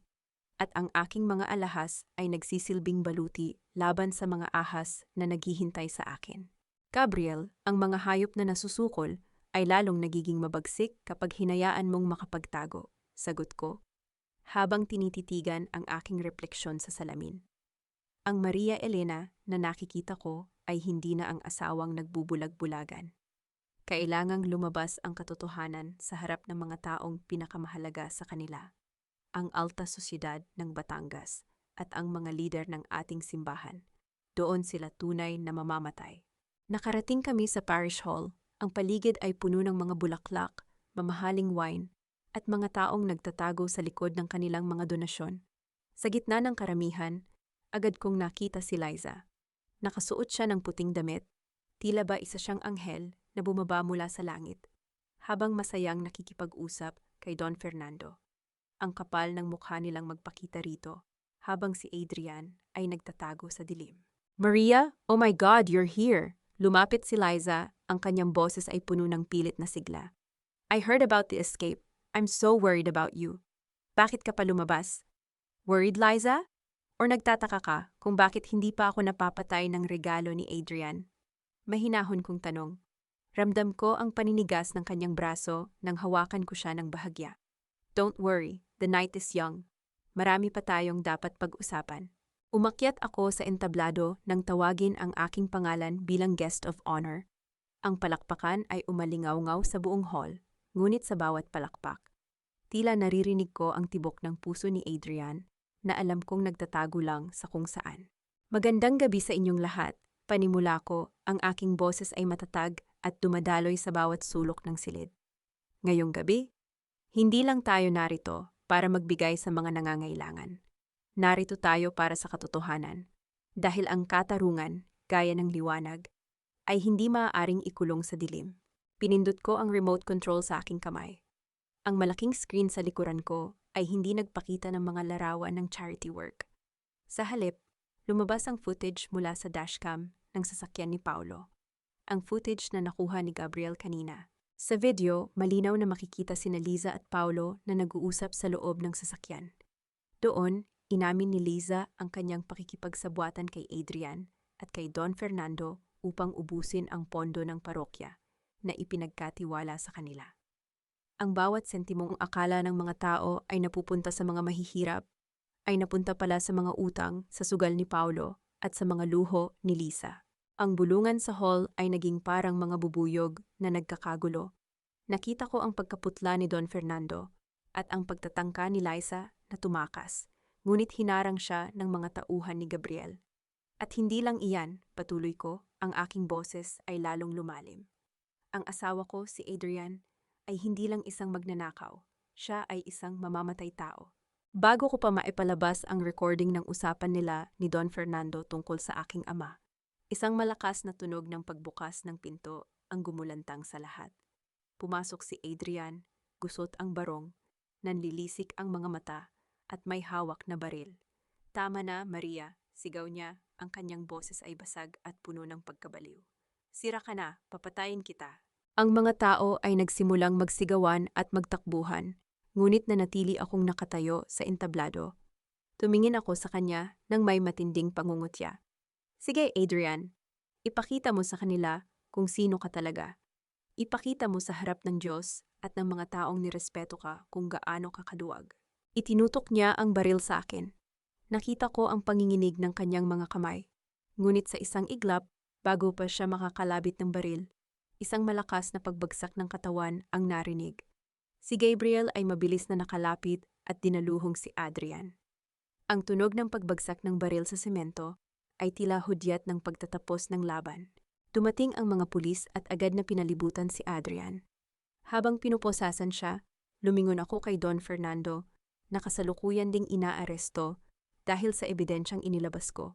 [SPEAKER 1] At ang aking mga alahas ay nagsisilbing baluti laban sa mga ahas na naghihintay sa akin. Gabriel, ang mga hayop na nasusukol ay lalong nagiging mabagsik kapag hinayaan mong makapagtago, sagot ko, habang tinititigan ang aking refleksyon sa salamin. Ang Maria Elena na nakikita ko ay hindi na ang asawang nagbubulag-bulagan. Kailangang lumabas ang katotohanan sa harap ng mga taong pinakamahalaga sa kanila, ang alta sosyedad ng Batangas at ang mga lider ng ating simbahan. Doon sila tunay na mamamatay. Nakarating kami sa parish hall. Ang paligid ay puno ng mga bulaklak, mamahaling wine, at mga taong nagtatago sa likod ng kanilang mga donasyon. Sa gitna ng karamihan, agad kong nakita si Liza. Nakasuot siya ng puting damit, tila ba isa siyang anghel na bumaba mula sa langit, habang masayang nakikipag-usap kay Don Fernando. Ang kapal ng mukha nilang magpakita rito, habang si Adrian ay nagtatago sa dilim. Maria, oh my God, you're here! Lumapit si Liza, ang kanyang boses ay puno ng pilit na sigla. I heard about the escape. I'm so worried about you. Bakit ka pa lumabas? Worried, Liza? Or nagtataka ka kung bakit hindi pa ako napapatay ng regalo ni Adrian? Mahinahon kong tanong. Ramdam ko ang paninigas ng kanyang braso nang hawakan ko siya ng bahagya. Don't worry, the night is young. Marami pa tayong dapat pag-usapan. Umakyat ako sa entablado nang tawagin ang aking pangalan bilang guest of honor. Ang palakpakan ay umalingaw-ngaw sa buong hall, ngunit sa bawat palakpak, tila naririnig ko ang tibok ng puso ni Adrian na alam kong nagtatago lang sa kung saan. Magandang gabi sa inyong lahat. Panimula ko, ang aking boses ay matatag at dumadaloy sa bawat sulok ng silid. Ngayong gabi, hindi lang tayo narito para magbigay sa mga nangangailangan. Narito tayo para sa katotohanan, dahil ang katarungan, gaya ng liwanag, ay hindi maaaring ikulong sa dilim. Pinindot ko ang remote control sa aking kamay. Ang malaking screen sa likuran ko ay hindi nagpakita ng mga larawan ng charity work. Sa halip, lumabas ang footage mula sa dashcam ng sasakyan ni Paulo. Ang footage na nakuha ni Gabriel kanina. Sa video, malinaw na makikita sina Liza at Paulo na nag-uusap sa loob ng sasakyan. Doon, inamin ni Liza ang kanyang pakikipagsabwatan kay Adrian at kay Don Fernando upang ubusin ang pondo ng parokya na ipinagkatiwala sa kanila. Ang bawat sentimong akala ng mga tao ay napupunta sa mga mahihirap, ay napunta pala sa mga utang sa sugal ni Paulo at sa mga luho ni Liza. Ang bulungan sa hall ay naging parang mga bubuyog na nagkakagulo. Nakita ko ang pagkaputla ni Don Fernando at ang pagtatangka ni Liza na tumakas. Ngunit hinarang siya ng mga tauhan ni Gabriel. At hindi lang iyan, patuloy ko, ang aking boses ay lalong lumalim. Ang asawa ko, si Adrian, ay hindi lang isang magnanakaw. Siya ay isang mamamatay tao. Bago ko pa maipalabas ang recording ng usapan nila ni Don Fernando tungkol sa aking ama, isang malakas na tunog ng pagbukas ng pinto ang gumulantang sa lahat. Pumasok si Adrian, gusot ang barong, nanlilisik ang mga mata, at may hawak na baril. Tama na, Maria, sigaw niya, ang kanyang boses ay basag at puno ng pagkabaliw. Sira ka na, papatayin kita. Ang mga tao ay nagsimulang magsigawan at magtakbuhan, ngunit nanatili akong nakatayo sa entablado. Tumingin ako sa kanya nang may matinding pangungutya. Sige, Adrian, ipakita mo sa kanila kung sino ka talaga. Ipakita mo sa harap ng Diyos at ng mga taong nirespeto ka kung gaano ka kaduwag. Itinutok niya ang baril sa akin. Nakita ko ang panginginig ng kanyang mga kamay. Ngunit sa isang iglap, bago pa siya makakalabit ng baril, isang malakas na pagbagsak ng katawan ang narinig. Si Gabriel ay mabilis na nakalapit at dinaluhong si Adrian. Ang tunog ng pagbagsak ng baril sa semento ay tila hudyat ng pagtatapos ng laban. Dumating ang mga pulis at agad na pinalibutan si Adrian. Habang pinuposasan siya, lumingon ako kay Don Fernando na kasalukuyan ding inaaresto dahil sa ebidensyang inilabas ko.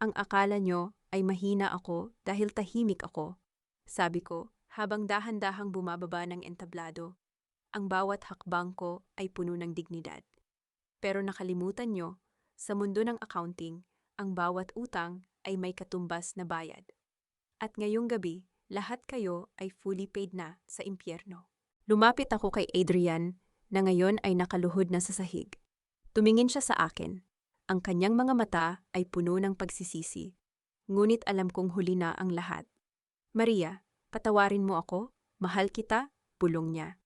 [SPEAKER 1] Ang akala nyo ay mahina ako dahil tahimik ako, sabi ko habang dahan-dahang bumababa ng entablado. Ang bawat hakbang ko ay puno ng dignidad. Pero nakalimutan nyo, sa mundo ng accounting, ang bawat utang ay may katumbas na bayad. At ngayong gabi, lahat kayo ay fully paid na sa impyerno. Lumapit ako kay Adrian na ngayon ay nakaluhod na sa sahig. Tumingin siya sa akin. Ang kanyang mga mata ay puno ng pagsisisi. Ngunit alam kong huli na ang lahat. Maria, patawarin mo ako? Mahal kita? Bulong niya.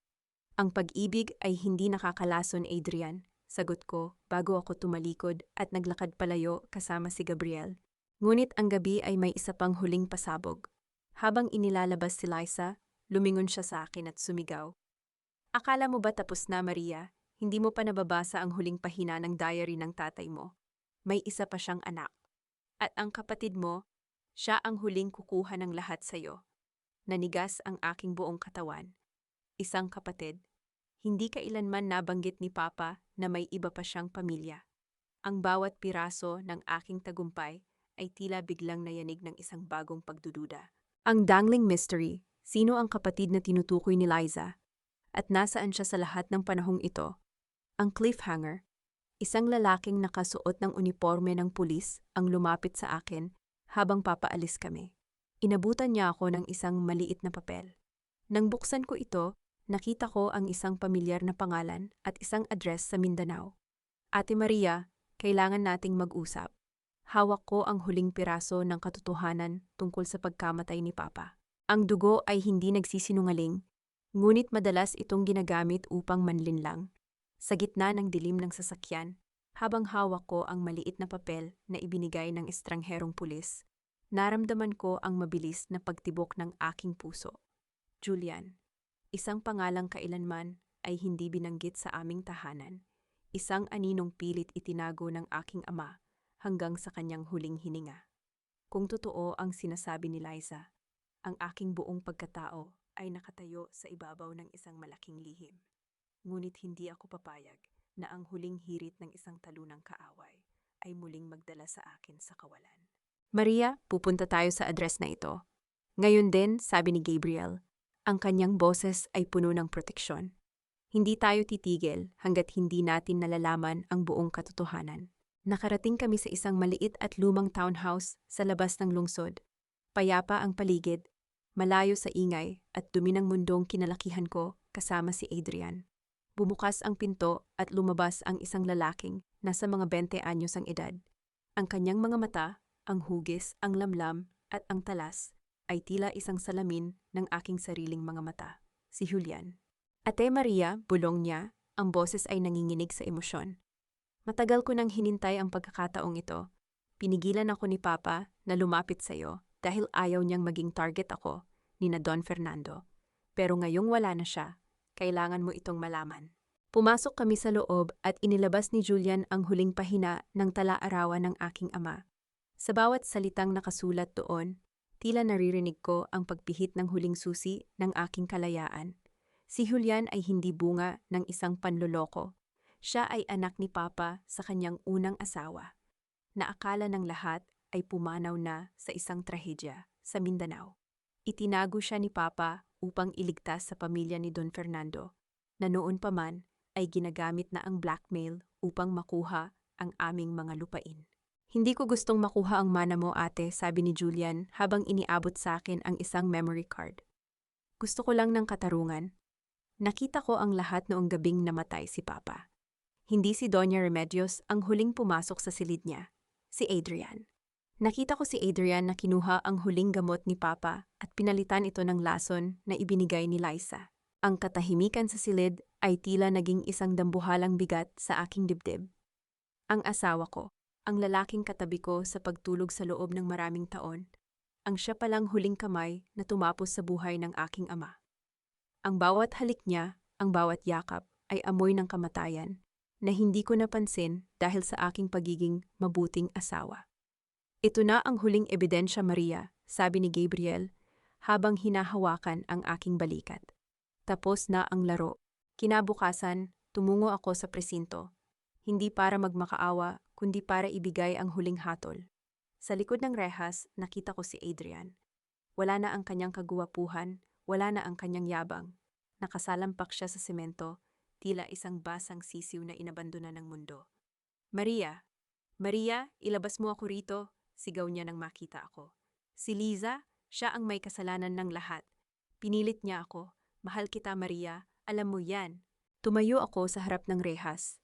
[SPEAKER 1] Ang pag-ibig ay hindi nakakalason, Adrian, sagot ko bago ako tumalikod at naglakad palayo kasama si Gabriel. Ngunit ang gabi ay may isa pang huling pasabog. Habang inilalabas si Liza, lumingon siya sa akin at sumigaw. Akala mo ba tapos na, Maria? Hindi mo pa nababasa ang huling pahina ng diary ng tatay mo. May isa pa siyang anak. At ang kapatid mo, siya ang huling kukuha ng lahat sa'yo. Nanigas ang aking buong katawan. Isang kapatid. Hindi kailanman nabanggit ni Papa na may iba pa siyang pamilya. Ang bawat piraso ng aking tagumpay ay tila biglang nayanig ng isang bagong pagdududa. Ang dangling mystery, sino ang kapatid na tinutukoy ni Liza? At nasaan siya sa lahat ng panahong ito? Ang cliffhanger, isang lalaking nakasuot ng uniforme ng pulis ang lumapit sa akin habang papaalis kami. Inabutan niya ako ng isang maliit na papel. Nang buksan ko ito, nakita ko ang isang pamilyar na pangalan at isang address sa Mindanao. Ate Maria, kailangan nating mag-usap. Hawak ko ang huling piraso ng katotohanan tungkol sa pagkamatay ni Papa. Ang dugo ay hindi nagsisinungaling, ngunit madalas itong ginagamit upang manlinlang. Sa gitna ng dilim ng sasakyan, habang hawak ko ang maliit na papel na ibinigay ng estrangherong pulis, naramdaman ko ang mabilis na pagtibok ng aking puso. Julian, isang pangalang kailanman ay hindi binanggit sa aming tahanan. Isang aninong pilit itinago ng aking ama hanggang sa kanyang huling hininga. Kung totoo ang sinasabi ni Liza, ang aking buong pagkatao ay nakatayo sa ibabaw ng isang malaking lihim. Ngunit hindi ako papayag na ang huling hirit ng isang talunang kaaway ay muling magdala sa akin sa kawalan. Maria, pupunta tayo sa address na ito. Ngayon din, sabi ni Gabriel, ang kanyang boses ay puno ng proteksyon. Hindi tayo titigil hanggat hindi natin nalalaman ang buong katotohanan. Nakarating kami sa isang maliit at lumang townhouse sa labas ng lungsod. Payapa ang paligid, malayo sa ingay at dumi ng mundong kinalakihan ko kasama si Adrian. Bumukas ang pinto at lumabas ang isang lalaking nasa mga 20 anyos ang edad. Ang kanyang mga mata, ang hugis, ang lamlam at ang talas ay tila isang salamin ng aking sariling mga mata. Si Julian. Ate Maria, bulong niya, ang boses ay nanginginig sa emosyon. Matagal ko nang hinintay ang pagkakataong ito. Pinigilan ako ni Papa na lumapit sa iyo dahil ayaw niyang maging target ako ni na Don Fernando. Pero ngayong wala na siya, kailangan mo itong malaman. Pumasok kami sa loob at inilabas ni Julian ang huling pahina ng tala-arawan ng aking ama. Sa bawat salitang nakasulat doon, tila naririnig ko ang pagpihit ng huling susi ng aking kalayaan. Si Julian ay hindi bunga ng isang panloloko. Siya ay anak ni Papa sa kanyang unang asawa, na akala ng lahat ay pumanaw na sa isang trahedya sa Mindanao. Itinago siya ni Papa upang iligtas sa pamilya ni Don Fernando, na noon pa man ay ginagamit na ang blackmail upang makuha ang aming mga lupain. Hindi ko gustong makuha ang mana mo, ate, sabi ni Julian habang iniabot sa akin ang isang memory card. Gusto ko lang ng katarungan. Nakita ko ang lahat noong gabing namatay si Papa. Hindi si Doña Remedios ang huling pumasok sa silid niya, si Adrian. Nakita ko si Adrian na kinuha ang huling gamot ni Papa at pinalitan ito ng lason na ibinigay ni Liza. Ang katahimikan sa silid ay tila naging isang dambuhalang bigat sa aking dibdib. Ang asawa ko, ang lalaking katabi ko sa pagtulog sa loob ng maraming taon, ang siya palang huling kamay na tumapos sa buhay ng aking ama. Ang bawat halik niya, ang bawat yakap ay amoy ng kamatayan na hindi ko napansin dahil sa aking pagiging mabuting asawa. Ito na ang huling ebidensya, Maria, sabi ni Gabriel habang hinahawakan ang aking balikat. Tapos na ang laro. Kinabukasan, tumungo ako sa presinto. Hindi para magmakaawa, kundi para ibigay ang huling hatol. Sa likod ng rehas, nakita ko si Adrian. Wala na ang kanyang kaguwapuhan, wala na ang kanyang yabang. Nakasalampak siya sa semento, tila isang basang sisiw na inabandona ng mundo. Maria! Maria, ilabas mo ako rito! Sigaw niya nang makita ako. Si Liza, siya ang may kasalanan ng lahat. Pinilit niya ako. Mahal kita, Maria. Alam mo yan. Tumayo ako sa harap ng rehas.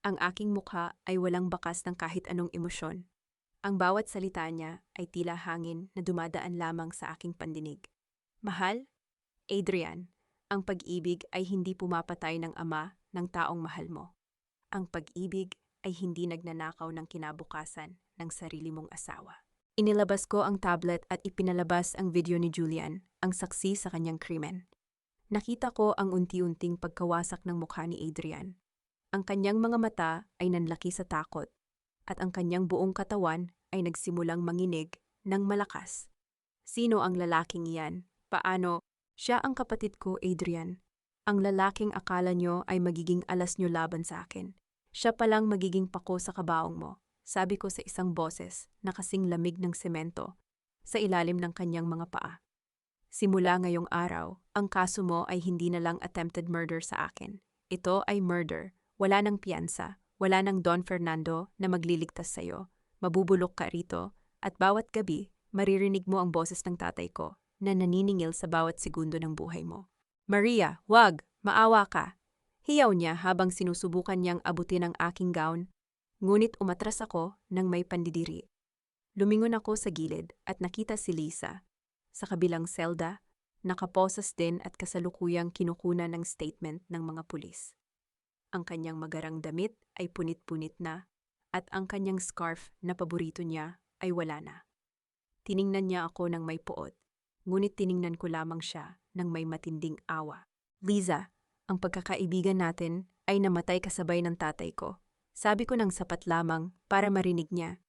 [SPEAKER 1] Ang aking mukha ay walang bakas ng kahit anong emosyon. Ang bawat salita niya ay tila hangin na dumadaan lamang sa aking pandinig. Mahal? Adrian, ang pag-ibig ay hindi pumapatay ng ama ng taong mahal mo. Ang pag-ibig ay hindi nagnanakaw ng kinabukasan ng sarili mong asawa. Inilabas ko ang tablet at ipinalabas ang video ni Julian, ang saksi sa kanyang krimen. Nakita ko ang unti-unting pagkawasak ng mukha ni Adrian. Ang kanyang mga mata ay nanlaki sa takot, at ang kanyang buong katawan ay nagsimulang manginig ng malakas. Sino ang lalaking iyan? Paano? Siya ang kapatid ko, Adrian. Ang lalaking akala nyo ay magiging alas nyo laban sa akin. Siya palang magiging pako sa kabaong mo, sabi ko sa isang boses na kasing lamig ng semento sa ilalim ng kanyang mga paa. Simula ngayong araw, ang kaso mo ay hindi na lang attempted murder sa akin. Ito ay murder. Wala nang piyansa, wala nang Don Fernando na magliligtas sa'yo. Mabubulok ka rito at bawat gabi maririnig mo ang boses ng tatay ko na naniningil sa bawat segundo ng buhay mo. Maria, wag! Maawa ka! Hiyaw niya habang sinusubukan niyang abutin ang aking gown, ngunit umatras ako nang may pandidiri. Lumingon ako sa gilid at nakita si Liza. Sa kabilang selda, nakaposas din at kasalukuyang kinukunan ng statement ng mga pulis. Ang kanyang magarang damit ay punit-punit na at ang kanyang scarf na paborito niya ay wala na. Tiningnan niya ako ng may puot, ngunit tiningnan ko lamang siya ng may matinding awa. Liza, ang pagkakaibigan natin ay namatay kasabay ng tatay ko. Sabi ko ng sapat lamang para marinig niya.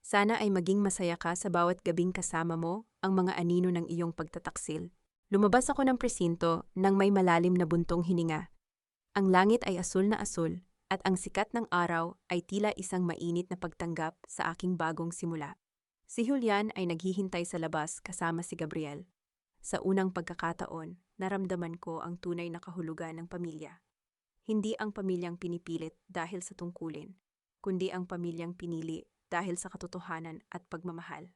[SPEAKER 1] Sana ay maging masaya ka sa bawat gabing kasama mo ang mga anino ng iyong pagtataksil. Lumabas ako ng presinto nang may malalim na buntong hininga. Ang langit ay asul na asul at ang sikat ng araw ay tila isang mainit na pagtanggap sa aking bagong simula. Si Julian ay naghihintay sa labas kasama si Gabriel. Sa unang pagkakataon, naramdaman ko ang tunay na kahulugan ng pamilya. Hindi ang pamilyang pinipilit dahil sa tungkulin, kundi ang pamilyang pinili dahil sa katotohanan at pagmamahal.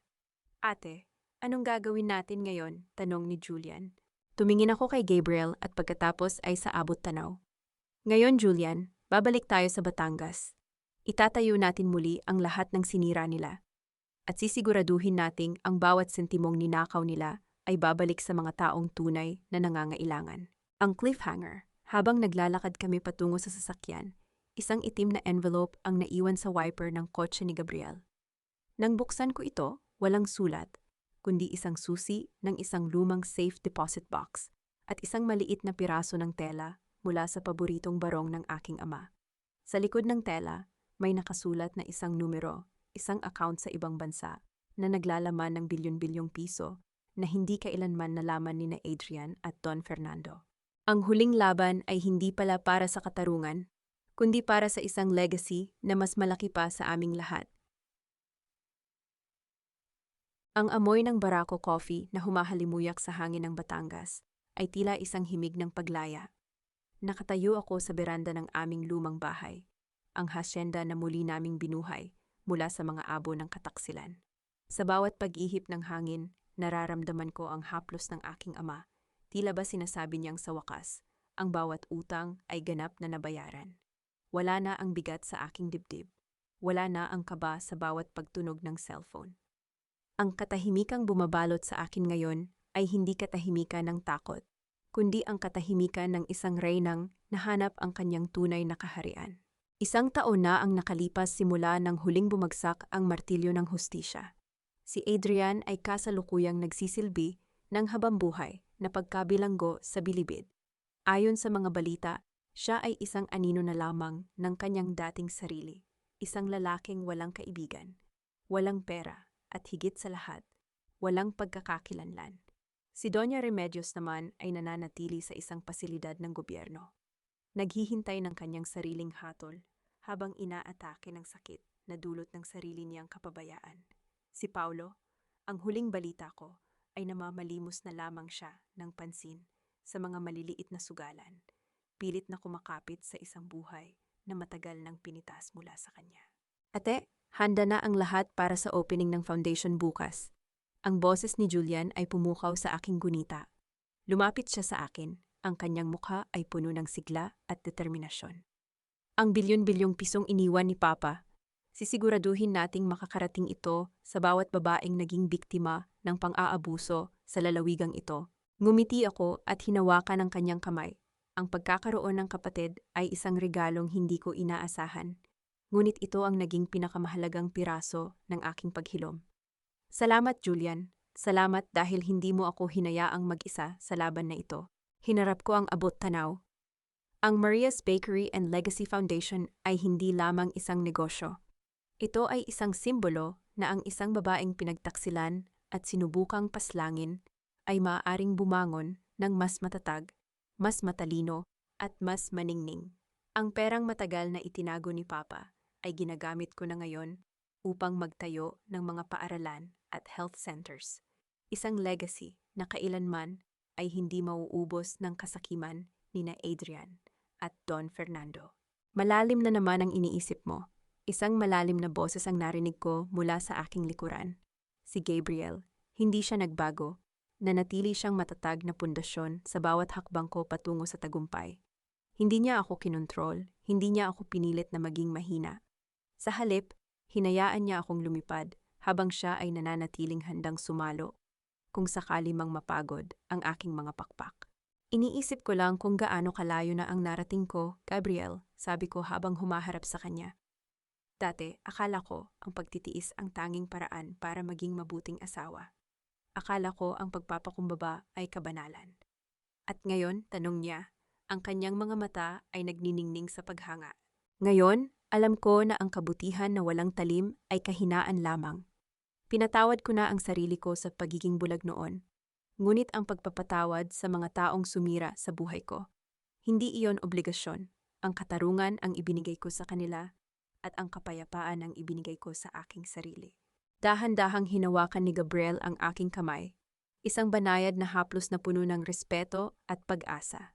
[SPEAKER 1] Ate, anong gagawin natin ngayon? Tanong ni Julian. Tumingin ako kay Gabriel at pagkatapos ay sa abot tanaw. Ngayon, Julian, babalik tayo sa Batangas. Itatayo natin muli ang lahat ng sinira nila. At sisiguraduhin nating ang bawat sentimong ninakaw nila ay babalik sa mga taong tunay na nangangailangan. Ang cliffhanger, habang naglalakad kami patungo sa sasakyan, isang itim na envelope ang naiwan sa wiper ng kotse ni Gabriel. Nang buksan ko ito, walang sulat, kundi isang susi ng isang lumang safe deposit box at isang maliit na piraso ng tela mula sa paboritong barong ng aking ama. Sa likod ng tela, may nakasulat na isang numero, isang account sa ibang bansa na naglalaman ng bilyon-bilyong piso na hindi kailanman nalaman ni na Adrian at Don Fernando. Ang huling laban ay hindi pala para sa katarungan, kundi para sa isang legacy na mas malaki pa sa aming lahat. Ang amoy ng Barako coffee na humahalimuyak sa hangin ng Batangas ay tila isang himig ng paglaya. Nakatayo ako sa beranda ng aming lumang bahay, ang hasyenda na muli naming binuhay mula sa mga abo ng kataksilan. Sa bawat pag-ihip ng hangin, nararamdaman ko ang haplos ng aking ama. Tila ba sinasabi niyang sa wakas, ang bawat utang ay ganap na nabayaran. Wala na ang bigat sa aking dibdib. Wala na ang kaba sa bawat pagtunog ng cellphone. Ang katahimikang bumabalot sa akin ngayon ay hindi katahimikan ng takot, kundi ang katahimikan ng isang reynang nahanap ang kanyang tunay na kaharian. Isang taon na ang nakalipas simula nang huling bumagsak ang martilyo ng hustisya. Si Adrian ay kasalukuyang nagsisilbi ng habambuhay na pagkabilanggo sa bilibid. Ayon sa mga balita, siya ay isang anino na lamang ng kanyang dating sarili, isang lalaking walang kaibigan, walang pera, at higit sa lahat, walang pagkakakilanlan. Si Doña Remedios naman ay nananatili sa isang pasilidad ng gobyerno. Naghihintay ng kanyang sariling hatol habang inaatake ng sakit na dulot ng sarili niyang kapabayaan. Si Paulo, ang huling balita ko, ay namamalimos na lamang siya ng pansin sa mga maliliit na sugalan, pilit na kumakapit sa isang buhay na matagal nang pinitas mula sa kanya. Ate, handa na ang lahat para sa opening ng foundation bukas. Ang boses ni Julian ay pumukaw sa aking gunita. Lumapit siya sa akin, ang kanyang mukha ay puno ng sigla at determinasyon. Ang bilyon-bilyong pisong iniwan ni Papa, sisiguraduhin nating makakarating ito sa bawat babaeng naging biktima ng pang-aabuso sa lalawigang ito. Ngumiti ako at hinawakan ang kanyang kamay. Ang pagkakaroon ng kapatid ay isang regalong hindi ko inaasahan. Ngunit ito ang naging pinakamahalagang piraso ng aking paghilom. Salamat, Julian. Salamat dahil hindi mo ako hinayaang mag-isa sa laban na ito. Hinarap ko ang abot tanaw. Ang Maria's Bakery and Legacy Foundation ay hindi lamang isang negosyo. Ito ay isang simbolo na ang isang babaeng pinagtaksilan at sinubukang paslangin ay maaaring bumangon ng mas matatag, mas matalino, at mas maningning. Ang perang matagal na itinago ni Papa ay ginagamit ko na ngayon upang magtayo ng mga paaralan at health centers. Isang legacy na kailanman ay hindi mauubos ng kasakiman ni na Adrian at Don Fernando. Malalim na naman ang iniisip mo. Isang malalim na boses ang narinig ko mula sa aking likuran. Si Gabriel, hindi siya nagbago. Nanatili siyang matatag na pundasyon sa bawat hakbang ko patungo sa tagumpay. Hindi niya ako kinontrol, hindi niya ako pinilit na maging mahina. Sa halip, hinayaan niya akong lumipad habang siya ay nananatiling handang sumalo kung sakali mang mapagod ang aking mga pakpak. Iniisip ko lang kung gaano kalayo na ang narating ko, Gabriel, sabi ko habang humaharap sa kanya. Dati, akala ko ang pagtitiis ang tanging paraan para maging mabuting asawa. Akala ko ang pagpapakumbaba ay kabanalan. At ngayon, tanong niya, ang kanyang mga mata ay nagniningning sa paghanga. Ngayon, alam ko na ang kabutihan na walang talim ay kahinaan lamang. Pinatawad ko na ang sarili ko sa pagiging bulag noon. Ngunit ang pagpapatawad sa mga taong sumira sa buhay ko, hindi iyon obligasyon. Ang katarungan ang ibinigay ko sa kanila at ang kapayapaan ang ibinigay ko sa aking sarili. Dahan-dahang hinawakan ni Gabriel ang aking kamay, isang banayad na haplos na puno ng respeto at pag-asa.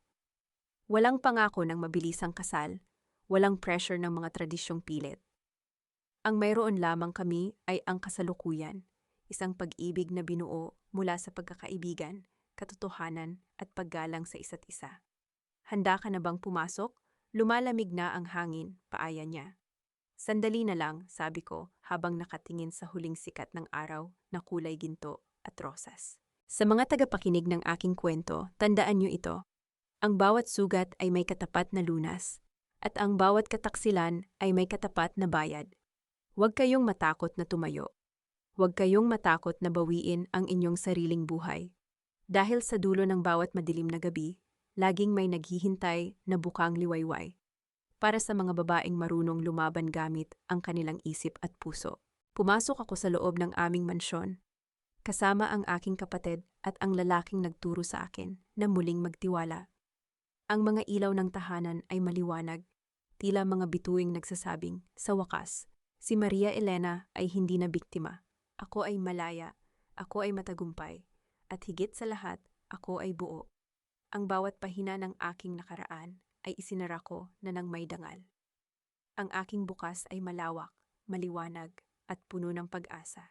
[SPEAKER 1] Walang pangako ng mabilisang kasal, walang pressure ng mga tradisyong pilit. Ang mayroon lamang kami ay ang kasalukuyan, isang pag-ibig na binuo mula sa pagkakaibigan, katotohanan at paggalang sa isa't isa. Handa ka na bang pumasok? Lumalamig na ang hangin, paaya niya. Sandali na lang, sabi ko, habang nakatingin sa huling sikat ng araw na kulay ginto at rosas. Sa mga tagapakinig ng aking kwento, tandaan niyo ito. Ang bawat sugat ay may katapat na lunas, at ang bawat kataksilan ay may katapat na bayad. Huwag kayong matakot na tumayo. Huwag kayong matakot na bawiin ang inyong sariling buhay. Dahil sa dulo ng bawat madilim na gabi, laging may naghihintay na bukang liwayway. Para sa mga babaeng marunong lumaban gamit ang kanilang isip at puso. Pumasok ako sa loob ng aming mansyon, kasama ang aking kapatid at ang lalaking nagturo sa akin na muling magtiwala. Ang mga ilaw ng tahanan ay maliwanag, tila mga bituing nagsasabing, sa wakas, si Maria Elena ay hindi na biktima. Ako ay malaya, Ako ay matagumpay. At higit sa lahat, ako ay buo. Ang bawat pahina ng aking nakaraan ay isinara ko na ng may dangal. Ang aking bukas ay malawak, maliwanag, at puno ng pag-asa.